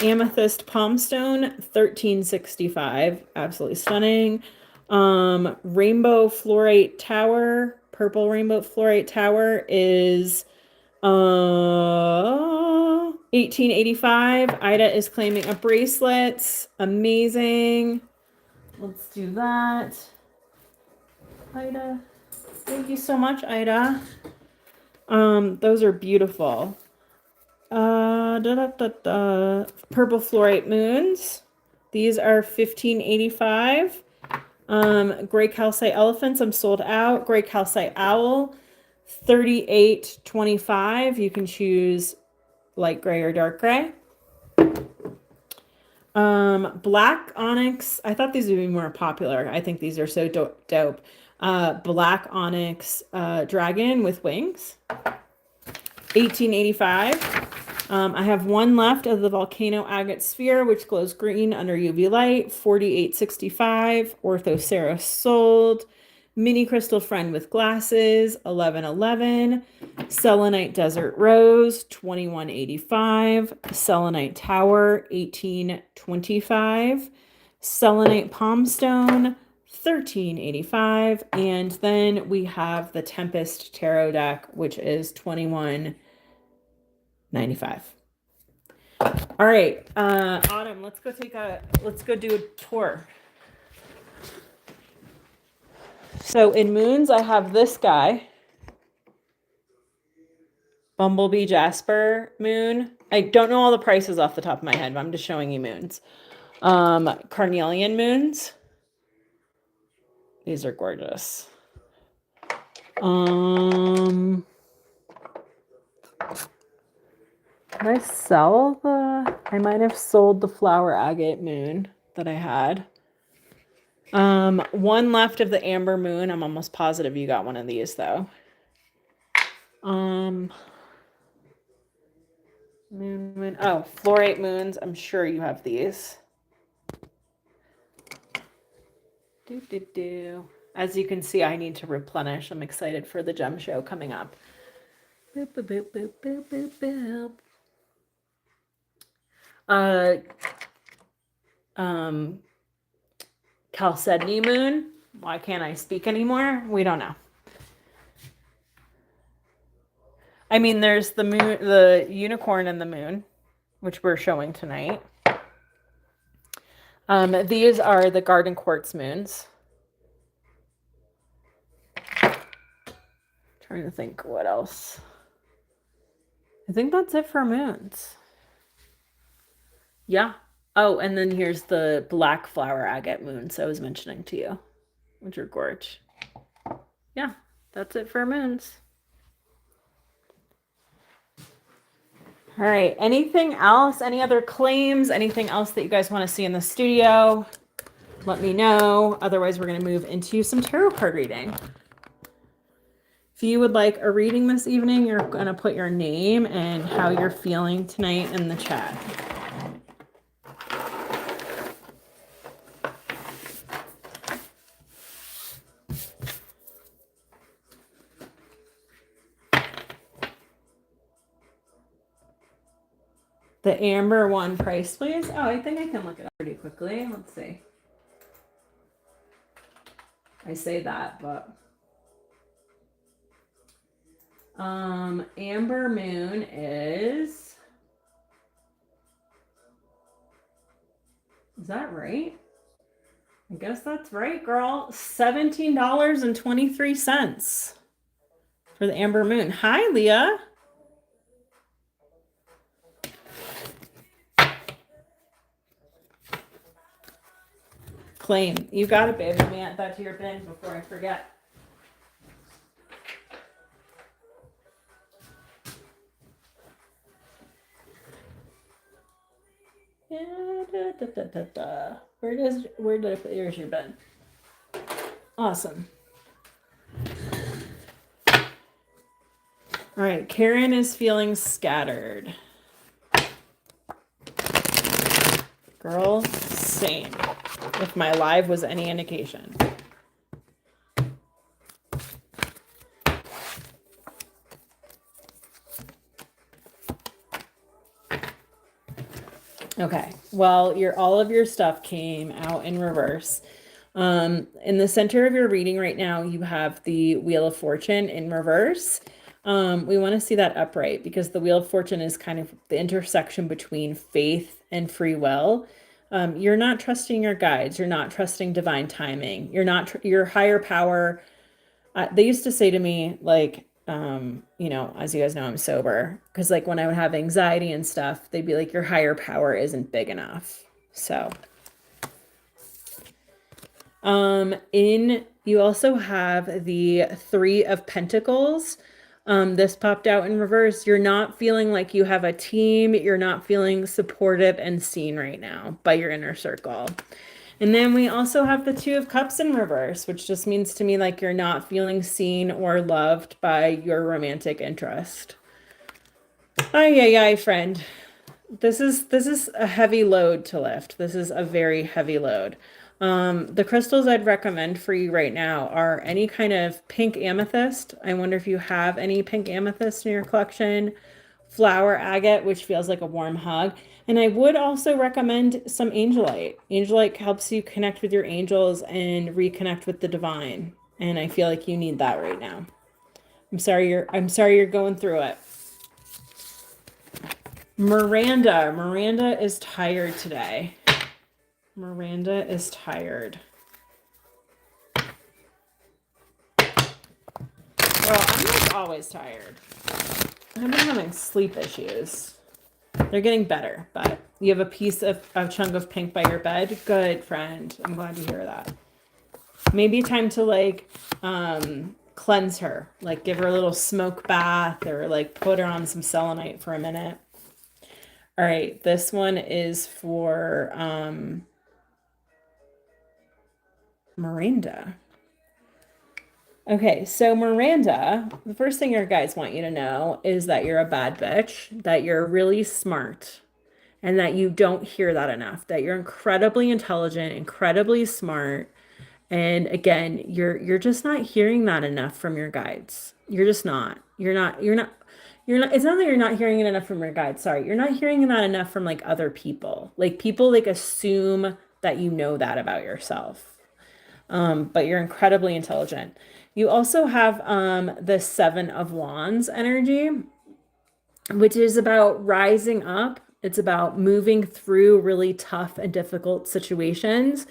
Amethyst palmstone $13.65. Absolutely stunning. Rainbow fluorite tower, purple rainbow fluorite tower is $18.85. Ida is claiming a bracelet. Amazing. Let's do that. Ida. Thank you so much, Ida. Those are beautiful. Purple fluorite moons. These are $15.85. Gray calcite elephants, I'm sold out. Gray calcite owl, $38.25. You can choose light gray or dark gray. Black onyx. I thought these would be more popular. I think these are so dope. Black onyx dragon with wings, $18.85. I have one left of the volcano agate sphere, which glows green under UV light, $48.65. Orthoceros sold. Mini crystal friend with glasses, $11.11. Selenite desert rose, $21.85. Selenite tower, $18.25. Selenite palmstone, $13.85. And then we have the Tempest tarot deck, which is $21.95. All right, Autumn, let's go do a tour. So in moons, I have this guy. Bumblebee Jasper moon. I don't know all the prices off the top of my head, but I'm just showing you moons. Carnelian moons. These are gorgeous. Did I sell I might have sold the flower agate moon that I had. One left of the amber moon. I'm almost positive you got one of these though. Moon. Oh, fluorite moons. I'm sure you have these. As you can see, I need to replenish. I'm excited for the gem show coming up. Boop, boop, boop, boop, boop, boop, boop. Chalcedony moon. Why can't I speak anymore? We don't know. I mean, there's the moon, the unicorn and the moon, which we're showing tonight. These are the garden quartz moons. Trying to think what else. I think that's it for moons. Yeah. Oh, and then here's the black flower agate moons I was mentioning to you, which are gorgeous. Yeah, that's it for moons. All right. Anything else? Any other claims? Anything else that you guys want to see in the studio? Let me know. Otherwise, we're going to move into some tarot card reading. If you would like a reading this evening, you're going to put your name and how you're feeling tonight in the chat. The amber one price, please. Oh, I think I can look it up pretty quickly. Let's see. I say that, but amber moon is that right? I guess that's right, girl. $17.23 for the amber moon. Hi, Leah. Claim. You got it, babe. Let me add that to your bin before I forget. Where did I put yours? Your bin. Awesome. All right, Karen is feeling scattered. Girl, same. If my live was any indication. Okay, well, all of your stuff came out in reverse. In the center of your reading right now, you have the Wheel of Fortune in reverse. We want to see that upright because the Wheel of Fortune is kind of the intersection between faith and free will. You're not trusting your guides. You're not trusting divine timing. You're not your higher power. They used to say to me, like, as you guys know, I'm sober. Because like when I would have anxiety and stuff, they'd be like, your higher power isn't big enough. So, you also have the Three of Pentacles. This popped out in reverse. You're not feeling like you have a team. You're not feeling supported and seen right now by your inner circle. And then we also have the Two of Cups in reverse, which just means to me like you're not feeling seen or loved by your romantic interest. Ay, friend. This is a heavy load to lift. This is a very heavy load. The crystals I'd recommend for you right now are any kind of pink amethyst. I wonder if you have any pink amethyst in your collection. Flower agate, which feels like a warm hug. And I would also recommend some angelite. Angelite helps you connect with your angels and reconnect with the divine. And I feel like you need that right now. I'm sorry you're going through it. Miranda is tired today. Miranda is tired. Well, I'm like always tired. I've been having sleep issues. They're getting better, but you have a piece of a chunk of pink by your bed. Good, friend. I'm glad to hear that. Maybe time to like cleanse her, like give her a little smoke bath or like put her on some selenite for a minute. All right, this one is for Miranda. Okay, so Miranda, the first thing your guides want you to know is that you're a bad bitch, that you're really smart, and that you don't hear that enough, that you're incredibly intelligent, incredibly smart. And again, you're just not hearing that enough from your guides. You're just not. You're not it's not that you're not hearing it enough from your guides. Sorry. You're not hearing that enough from like other people. Like people like assume that you know that about yourself. But you're incredibly intelligent. You also have the Seven of Wands energy, which is about rising up. It's about moving through really tough and difficult situations.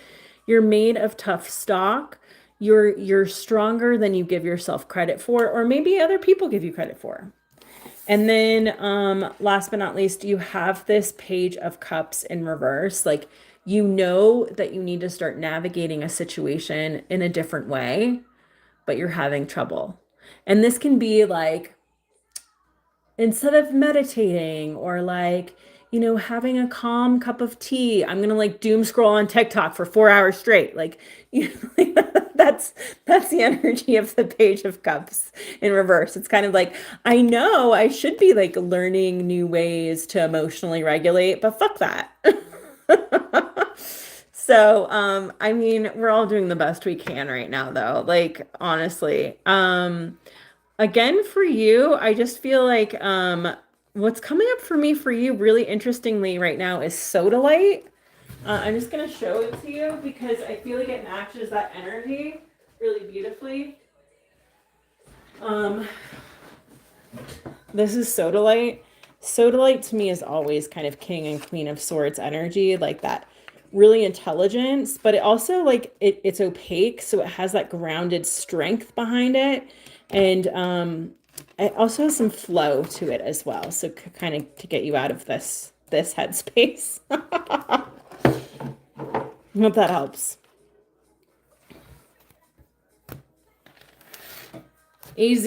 You're made of tough stock. You're stronger than you give yourself credit for, or maybe other people give you credit for. And then last but not least, you have this Page of Cups in reverse. Like you know that you need to start navigating a situation in a different way, but you're having trouble. And this can be like instead of meditating or like, having a calm cup of tea, I'm gonna like doom scroll on TikTok for 4 hours straight. Like, that's the energy of the Page of Cups in reverse. It's kind of like, I know I should be like learning new ways to emotionally regulate, but fuck that. So, I mean, we're all doing the best we can right now, though. Like, honestly. Again, for you, I just feel like what's coming up for me for you really interestingly right now is sodalite. I'm just gonna show it to you because I feel like it matches that energy really beautifully. Um, this is sodalite. Sodalite to me is always kind of king and queen of swords energy, like that really intelligence, but it also like it's opaque, so it has that grounded strength behind it. And it also has some flow to it as well. So kind of to get you out of this headspace. I hope that helps. AZ,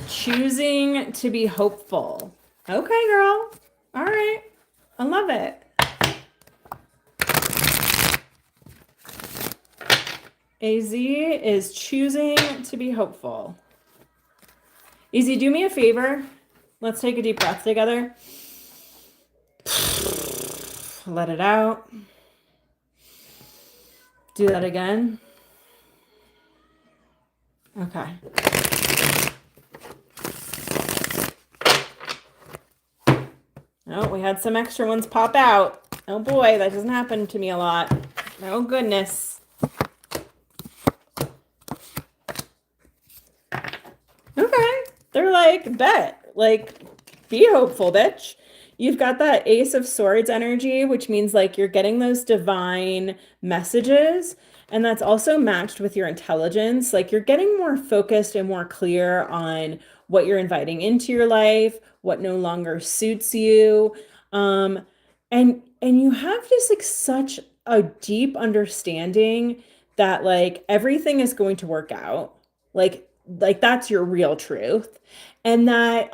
choosing to be hopeful. Okay, girl. All right. I love it. AZ is choosing to be hopeful. AZ, do me a favor. Let's take a deep breath together. Let it out. Do that again. Okay. Oh, we had some extra ones pop out. Oh boy, that doesn't happen to me a lot. Oh goodness. Okay. They're like, bet. Like, be hopeful, bitch. You've got that Ace of Swords energy, which means like you're getting those divine messages. And that's also matched with your intelligence. Like you're getting more focused and more clear on what you're inviting into your life, what no longer suits you. Um, and you have just like such a deep understanding that like everything is going to work out. Like that's your real truth. And that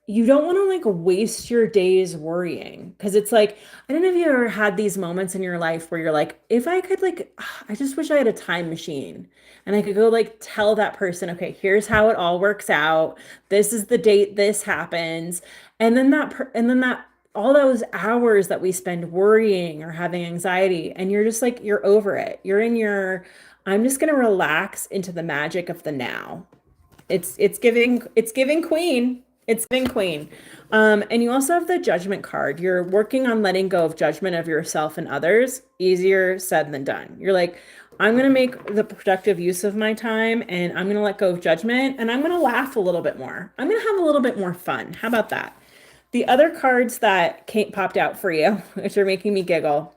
you don't want to like waste your days worrying because it's like I don't know if you ever had these moments in your life where you're like if I could like I just wish I had a time machine and I could go like tell that person okay here's how it all works out, this is the date this happens, and then that all those hours that we spend worrying or having anxiety and you're just like you're over it, you're in your I'm just going to relax into the magic of the now. It's giving queen. It's giving queen. And you also have the judgment card. You're working on letting go of judgment of yourself and others. Easier said than done. You're like, I'm gonna make the productive use of my time and I'm gonna let go of judgment and I'm gonna laugh a little bit more. I'm gonna have a little bit more fun. How about that? The other cards that popped out for you, which are making me giggle.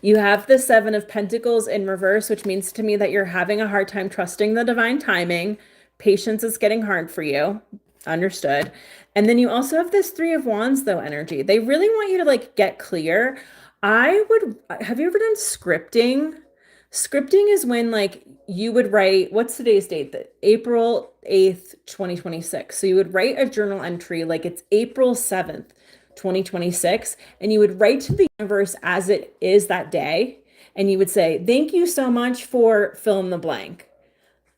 You have the Seven of Pentacles in reverse, which means to me that you're having a hard time trusting the divine timing. Patience is getting hard for you. Understood. And then you also have this Three of Wands though energy. They really want you to like get clear. Have you ever done scripting? Scripting is when like you would write, what's today's date? April 8th, 2026. So you would write a journal entry like it's April 7th, 2026, and you would write to the universe as it is that day. And you would say, thank you so much for fill in the blank,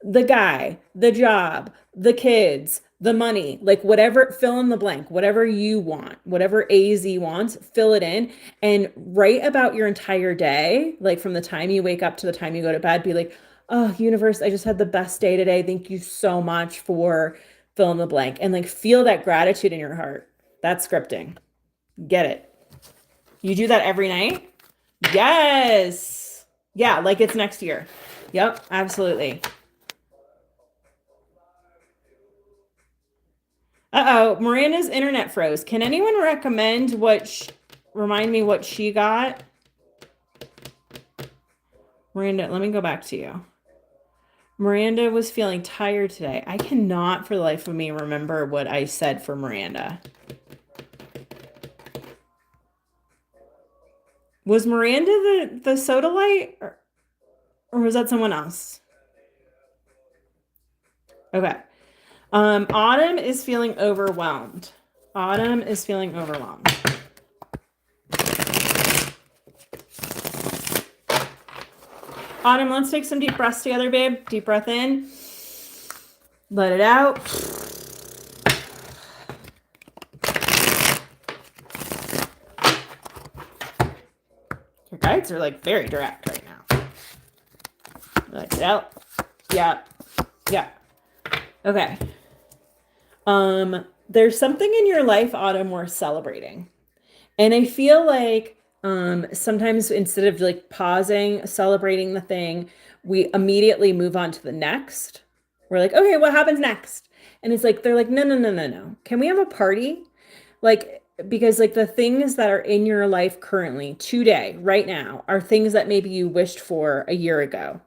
the guy, the job, the kids, the money, like whatever, fill in the blank, whatever you want, whatever AZ wants, fill it in and write about your entire day. Like from the time you wake up to the time you go to bed, be like, oh, universe, I just had the best day today. Thank you so much for fill in the blank. And like feel that gratitude in your heart. That's scripting. Get it. You do that every night? Yes. Yeah, like it's next year. Yep, absolutely. Uh-oh, Miranda's internet froze. Can anyone recommend remind me what she got? Miranda, let me go back to you. Miranda was feeling tired today. I cannot for the life of me remember what I said for Miranda. Was Miranda the soda light or was that someone else? Okay. Autumn is feeling overwhelmed. Autumn is feeling overwhelmed. Autumn, let's take some deep breaths together, babe. Deep breath in. Let it out. Your guides are like very direct right now. Let it out. Yeah. Yeah. Okay. There's something in your life, Autumn, worth celebrating. And I feel like sometimes instead of like pausing, celebrating the thing, we immediately move on to the next. We're like, okay, what happens next? And it's like, they're like, no, no, no, no, no. Can we have a party? Like, because like the things that are in your life currently, today, right now, are things that maybe you wished for a year ago.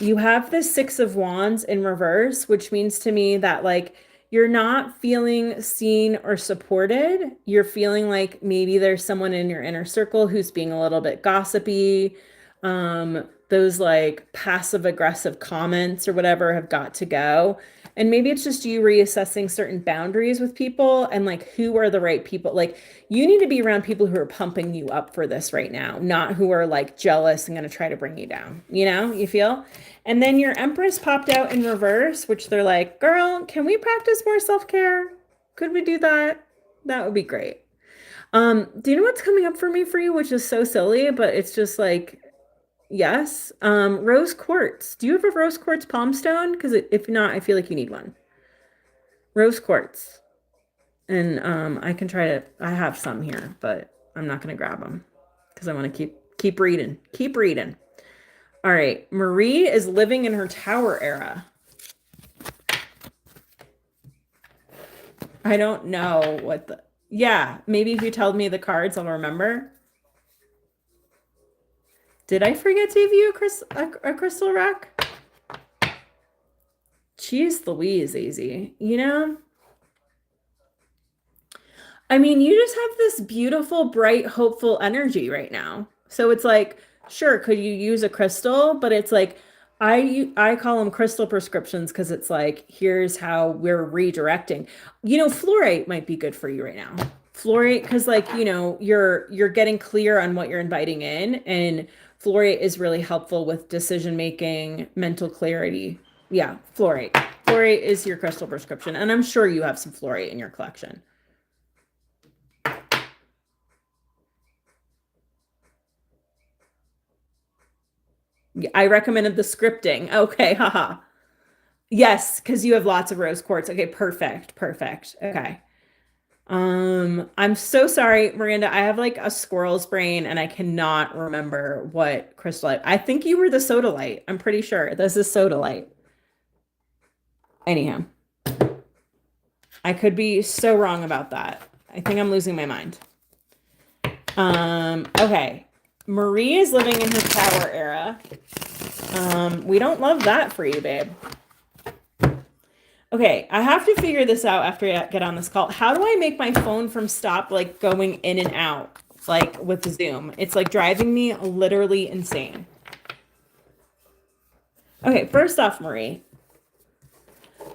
You have the Six of Wands in reverse, which means to me that like you're not feeling seen or supported. You're feeling like maybe there's someone in your inner circle who's being a little bit gossipy. Those like passive aggressive comments or whatever have got to go. And maybe it's just you reassessing certain boundaries with people and like who are the right people. Like you need to be around people who are pumping you up for this right now, not who are like jealous and going to try to bring you down. You know, you feel? And then your Empress popped out in reverse, which they're like, girl, can we practice more self-care? Could we do that? That would be great. Do you know what's coming up for me for you, which is so silly, but it's just like, yes. Rose quartz. Do you have a rose quartz palm stone? Because if not, I feel like you need one. Rose quartz. And I can try to, I have some here, but I'm not going to grab them because I want to keep reading. Keep reading. All right. Marie is living in her Tower era. I don't know what the, yeah, maybe if you tell me the cards, I'll remember. Did I forget to give you a crystal rock? Jeez Louise, easy. You know? I mean, you just have this beautiful, bright, hopeful energy right now. So it's like, sure, could you use a crystal? But it's like, I call them crystal prescriptions because it's like, here's how we're redirecting. You know, fluorite might be good for you right now. Fluorite, because like, you know, you're getting clear on what you're inviting in, and fluorite is really helpful with decision making, mental clarity. Yeah, fluorite. Fluorite is your crystal prescription, and I'm sure you have some fluorite in your collection. I recommended the scripting. Okay, haha. Yes, because you have lots of rose quartz. Okay, perfect, perfect. Okay. I'm so sorry, Miranda. I have like a squirrel's brain and I cannot remember what crystal I think you were the sodalite. I'm pretty sure this is sodalite. Anyhow, I could be so wrong about that. I think I'm losing my mind. Okay. Marie is living in her Tower era. We don't love that for you, babe. Okay, I have to figure this out after I get on this call. How do I make my phone from stop like going in and out like with Zoom? It's like driving me literally insane. Okay, first off, Marie,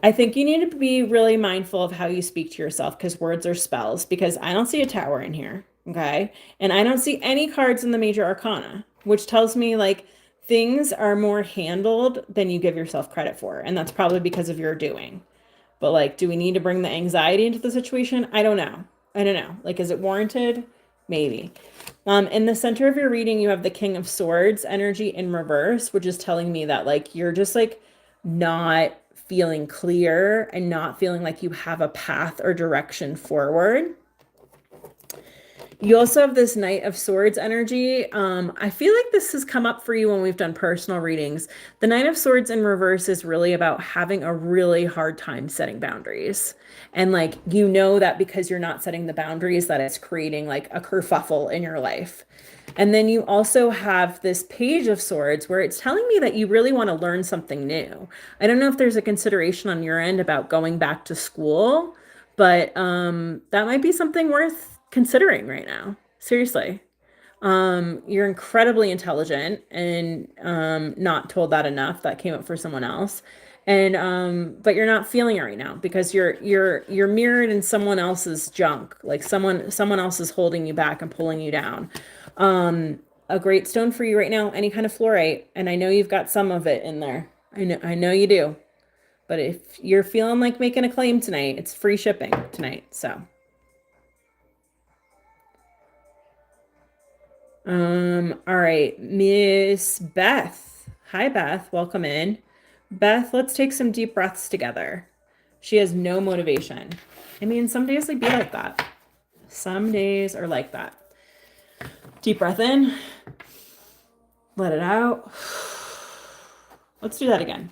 I think you need to be really mindful of how you speak to yourself because words are spells. Because I don't see a tower in here, okay? And I don't see any cards in the major arcana, which tells me like things are more handled than you give yourself credit for. And that's probably because of your doing. But like, do we need to bring the anxiety into the situation? I don't know. I don't know. Like, is it warranted? Maybe. In the center of your reading, you have the King of Swords energy in reverse, which is telling me that like you're just like not feeling clear and not feeling like you have a path or direction forward. You also have this Knight of Swords energy. I feel like this has come up for you when we've done personal readings. The Knight of Swords in reverse is really about having a really hard time setting boundaries. And like, you know that because you're not setting the boundaries, that it's creating like a kerfuffle in your life. And then you also have this Page of Swords where it's telling me that you really want to learn something new. I don't know if there's a consideration on your end about going back to school, but that might be something worth considering right now. Seriously. You're incredibly intelligent and not told that enough. That came up for someone else. And but you're not feeling it right now because you're mirrored in someone else's junk. Like someone else is holding you back and pulling you down. A great stone for you right now, any kind of fluorite, and I know you've got some of it in there. I know you do. But if you're feeling like making a claim tonight, it's free shipping tonight. So, all right, Miss Beth. Hi, Beth. Welcome in. Beth, let's take some deep breaths together. She has no motivation. I mean, some days they be like that. Some days are like that. Deep breath in, let it out. Let's do that again.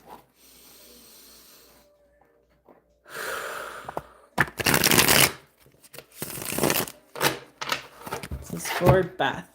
This is for Beth.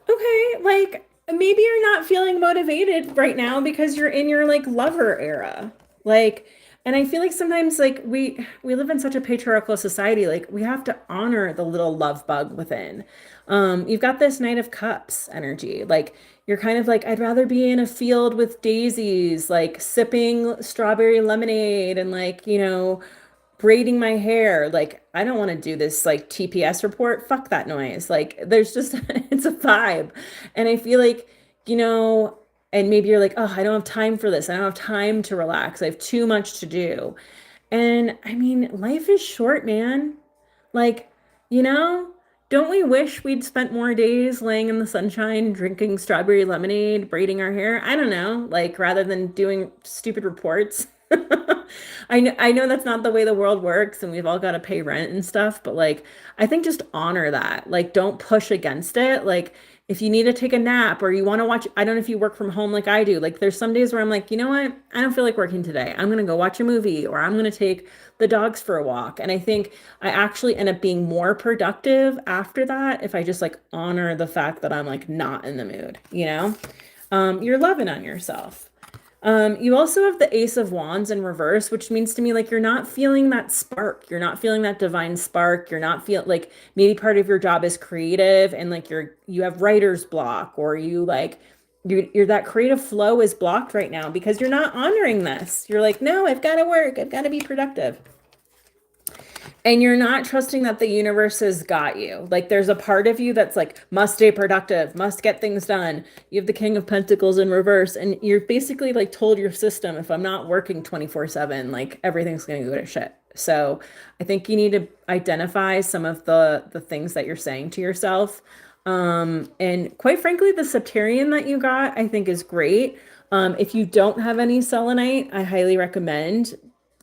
Okay, like maybe you're not feeling motivated right now because you're in your like lover era. Like, and I feel like sometimes like we live in such a patriarchal society, like we have to honor the little love bug within. You've got this Knight of Cups energy. Like you're kind of like, I'd rather be in a field with daisies, like sipping strawberry lemonade and like, braiding my hair. Like, I don't want to do this like TPS report. Fuck that noise. Like, there's just, it's a vibe. And I feel like, you know, and maybe you're like, oh, I don't have time for this. I don't have time to relax. I have too much to do. And I mean, life is short, man. Like, you know, don't we wish we'd spent more days laying in the sunshine, drinking strawberry lemonade, braiding our hair? I don't know, like rather than doing stupid reports. I know that's not the way the world works and we've all got to pay rent and stuff, but like I think just honor that. Like don't push against it. Like if you need to take a nap or you want to watch, I don't know if you work from home like I do. Like there's some days where I'm like, you know what? I don't feel like working today. I'm gonna go watch a movie or I'm gonna take the dogs for a walk. And I think I actually end up being more productive after that if I just like honor the fact that I'm like not in the mood, you know? You're loving on yourself. You also have the Ace of Wands in reverse, which means to me like you're not feeling that spark. You're not feeling that divine spark. You're not feel like maybe part of your job is creative and like you have writer's block or you like you're that creative flow is blocked right now because you're not honoring this. You're like, no, I've got to work. I've got to be productive. And you're not trusting that the universe has got you. Like there's a part of you that's like, must stay productive, must get things done. You have the King of Pentacles in reverse, and you're basically like told your system, if I'm not working 24/7, like everything's gonna go to shit. So I think you need to identify some of the things that you're saying to yourself. And quite frankly, the Septarian that you got, I think is great. If you don't have any selenite, I highly recommend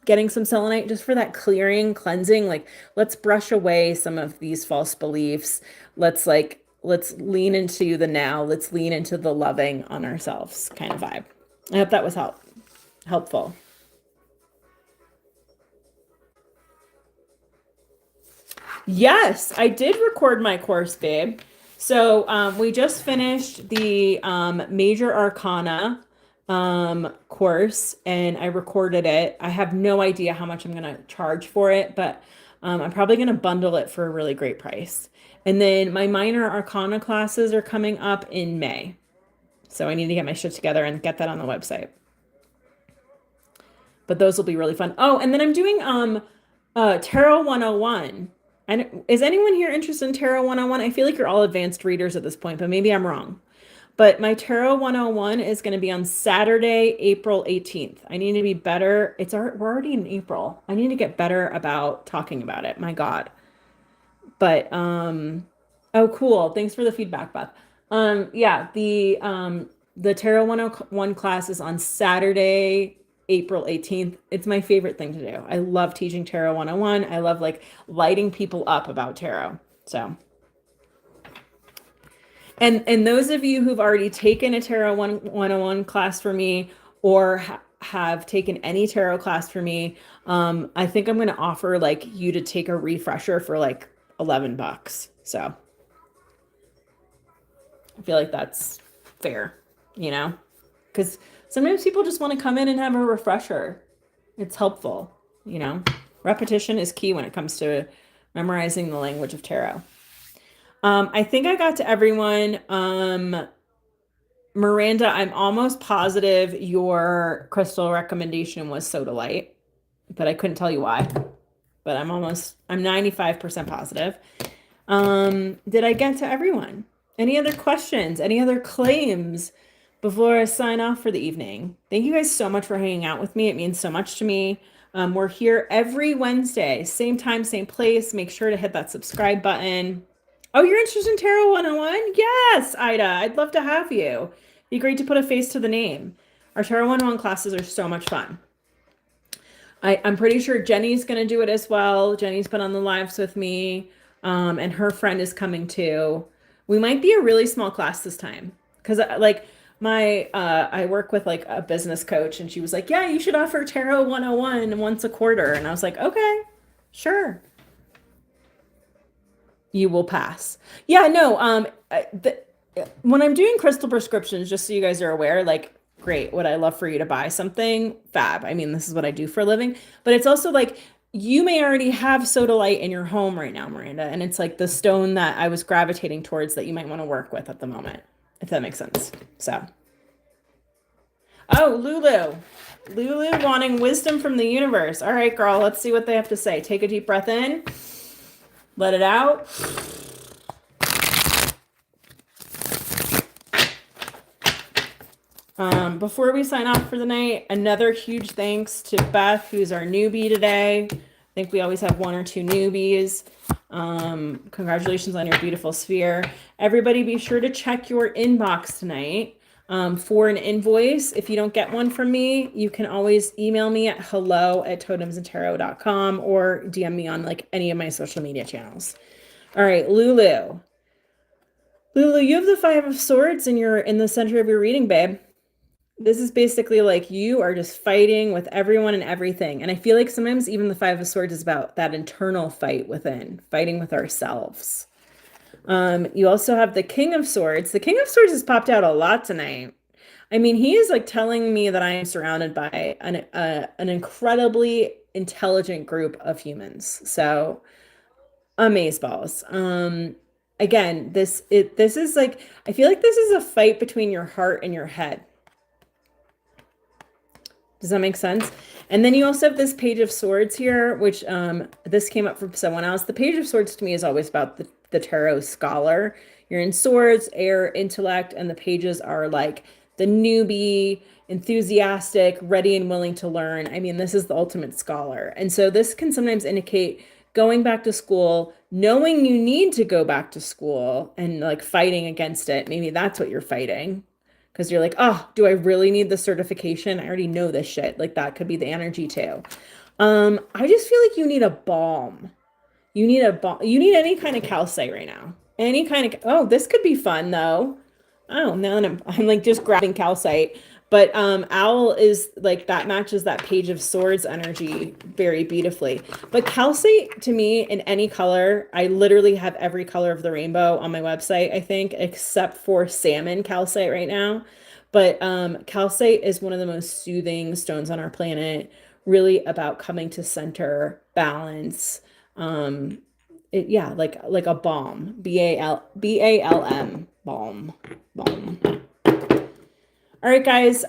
getting some selenite just for that clearing, cleansing. Like, let's brush away some of these false beliefs. Let's lean into the now. Let's lean into the loving on ourselves kind of vibe. I hope that was helpful. Yes, I did record my course, babe. So we just finished the Major Arcana course, and I recorded it. I have no idea how much I'm going to charge for it, but I'm probably going to bundle it for a really great price. And then my Minor Arcana classes are coming up in May. So I need to get my shit together and get that on the website. But those will be really fun. Oh, and then I'm doing Tarot 101. And is anyone here interested in Tarot 101? I feel like you're all advanced readers at this point, but maybe I'm wrong. But my Tarot 101 is going to be on Saturday, April 18th. I need to be better. We're already in April. I need to get better about talking about it. My God. But oh cool. Thanks for the feedback, Beth. Yeah, the Tarot 101 class is on Saturday, April 18th. It's my favorite thing to do. I love teaching Tarot 101. I love like lighting people up about tarot. So and those of you who've already taken a Tarot 101 class for me or have taken any tarot class for me, I think I'm going to offer like you to take a refresher for like $11. So I feel like that's fair, you know, because sometimes people just want to come in and have a refresher. It's helpful, you know. Repetition is key when it comes to memorizing the language of tarot. I think I got to everyone. Miranda, I'm almost positive your crystal recommendation was Sodalite, but I couldn't tell you why. But I'm 95% positive. Did I get to everyone? Any other questions? Any other claims before I sign off for the evening? Thank you guys so much for hanging out with me. It means so much to me. We're here every Wednesday, same time, same place. Make sure to hit that subscribe button. Oh, you're interested in Tarot 101? Yes, Ida, I'd love to have you. Be great to put a face to the name. Our Tarot 101 classes are so much fun. I'm pretty sure Jenny's going to do it as well. Jenny's been on the lives with me, and her friend is coming too. We might be a really small class this time because like I work with like a business coach, and she was like, yeah, you should offer Tarot 101 once a quarter. And I was like, okay, sure. You will pass. Yeah, no, when I'm doing crystal prescriptions, just so you guys are aware, like, great, would I love for you to buy something? Fab. I mean, this is what I do for a living, but it's also like, you may already have sodalite in your home right now, Miranda, and it's like the stone that I was gravitating towards that you might want to work with at the moment, if that makes sense. So, oh, Lulu wanting wisdom from the universe. All right, girl, let's see what they have to say. Take a deep breath in. Let it out. Before we sign off for the night, another huge thanks to Beth, who's our newbie today. I think we always have one or two newbies. Congratulations on your beautiful sphere. Everybody be sure to check your inbox tonight for an invoice. If you don't get one from me, you can always email me at hello@totemsandtarot.com or DM me on like any of my social media channels. All right, Lulu, you have the Five of Swords in the center of your reading, babe. This is basically like you are just fighting with everyone and everything. And I feel like sometimes even the Five of Swords is about that internal fight within, fighting with ourselves. You also have the King of Swords. The King of Swords has popped out a lot tonight. I mean, he is like telling me that I am surrounded by an incredibly intelligent group of humans. So amazeballs. Again, this is like, I feel like this is a fight between your heart and your head. Does that make sense? And then you also have this Page of Swords here, which this came up from someone else. The Page of Swords to me is always about the tarot scholar. You're in swords, air, intellect, and the pages are like the newbie, enthusiastic, ready and willing to learn. I mean, this is the ultimate scholar. And so this can sometimes indicate going back to school, knowing you need to go back to school and like fighting against it. Maybe that's what you're fighting. Because you're like, oh, do I really need the certification? I already know this shit. Like that could be the energy too. I just feel like you need a balm. You need a balm. You need any kind of calcite right now. Any kind of, oh, this could be fun though. Oh, now I'm like just grabbing calcite. But owl is like, that matches that Page of Swords energy very beautifully. But calcite to me in any color, I literally have every color of the rainbow on my website, I think, except for salmon calcite right now. But calcite is one of the most soothing stones on our planet, really about coming to center, balance. Yeah, like a balm, BALM, balm, balm. All right, guys,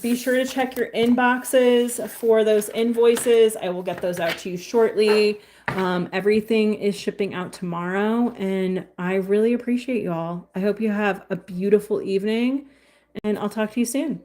be sure to check your inboxes for those invoices. I will get those out to you shortly. Everything is shipping out tomorrow, and I really appreciate you all. I hope you have a beautiful evening, and I'll talk to you soon.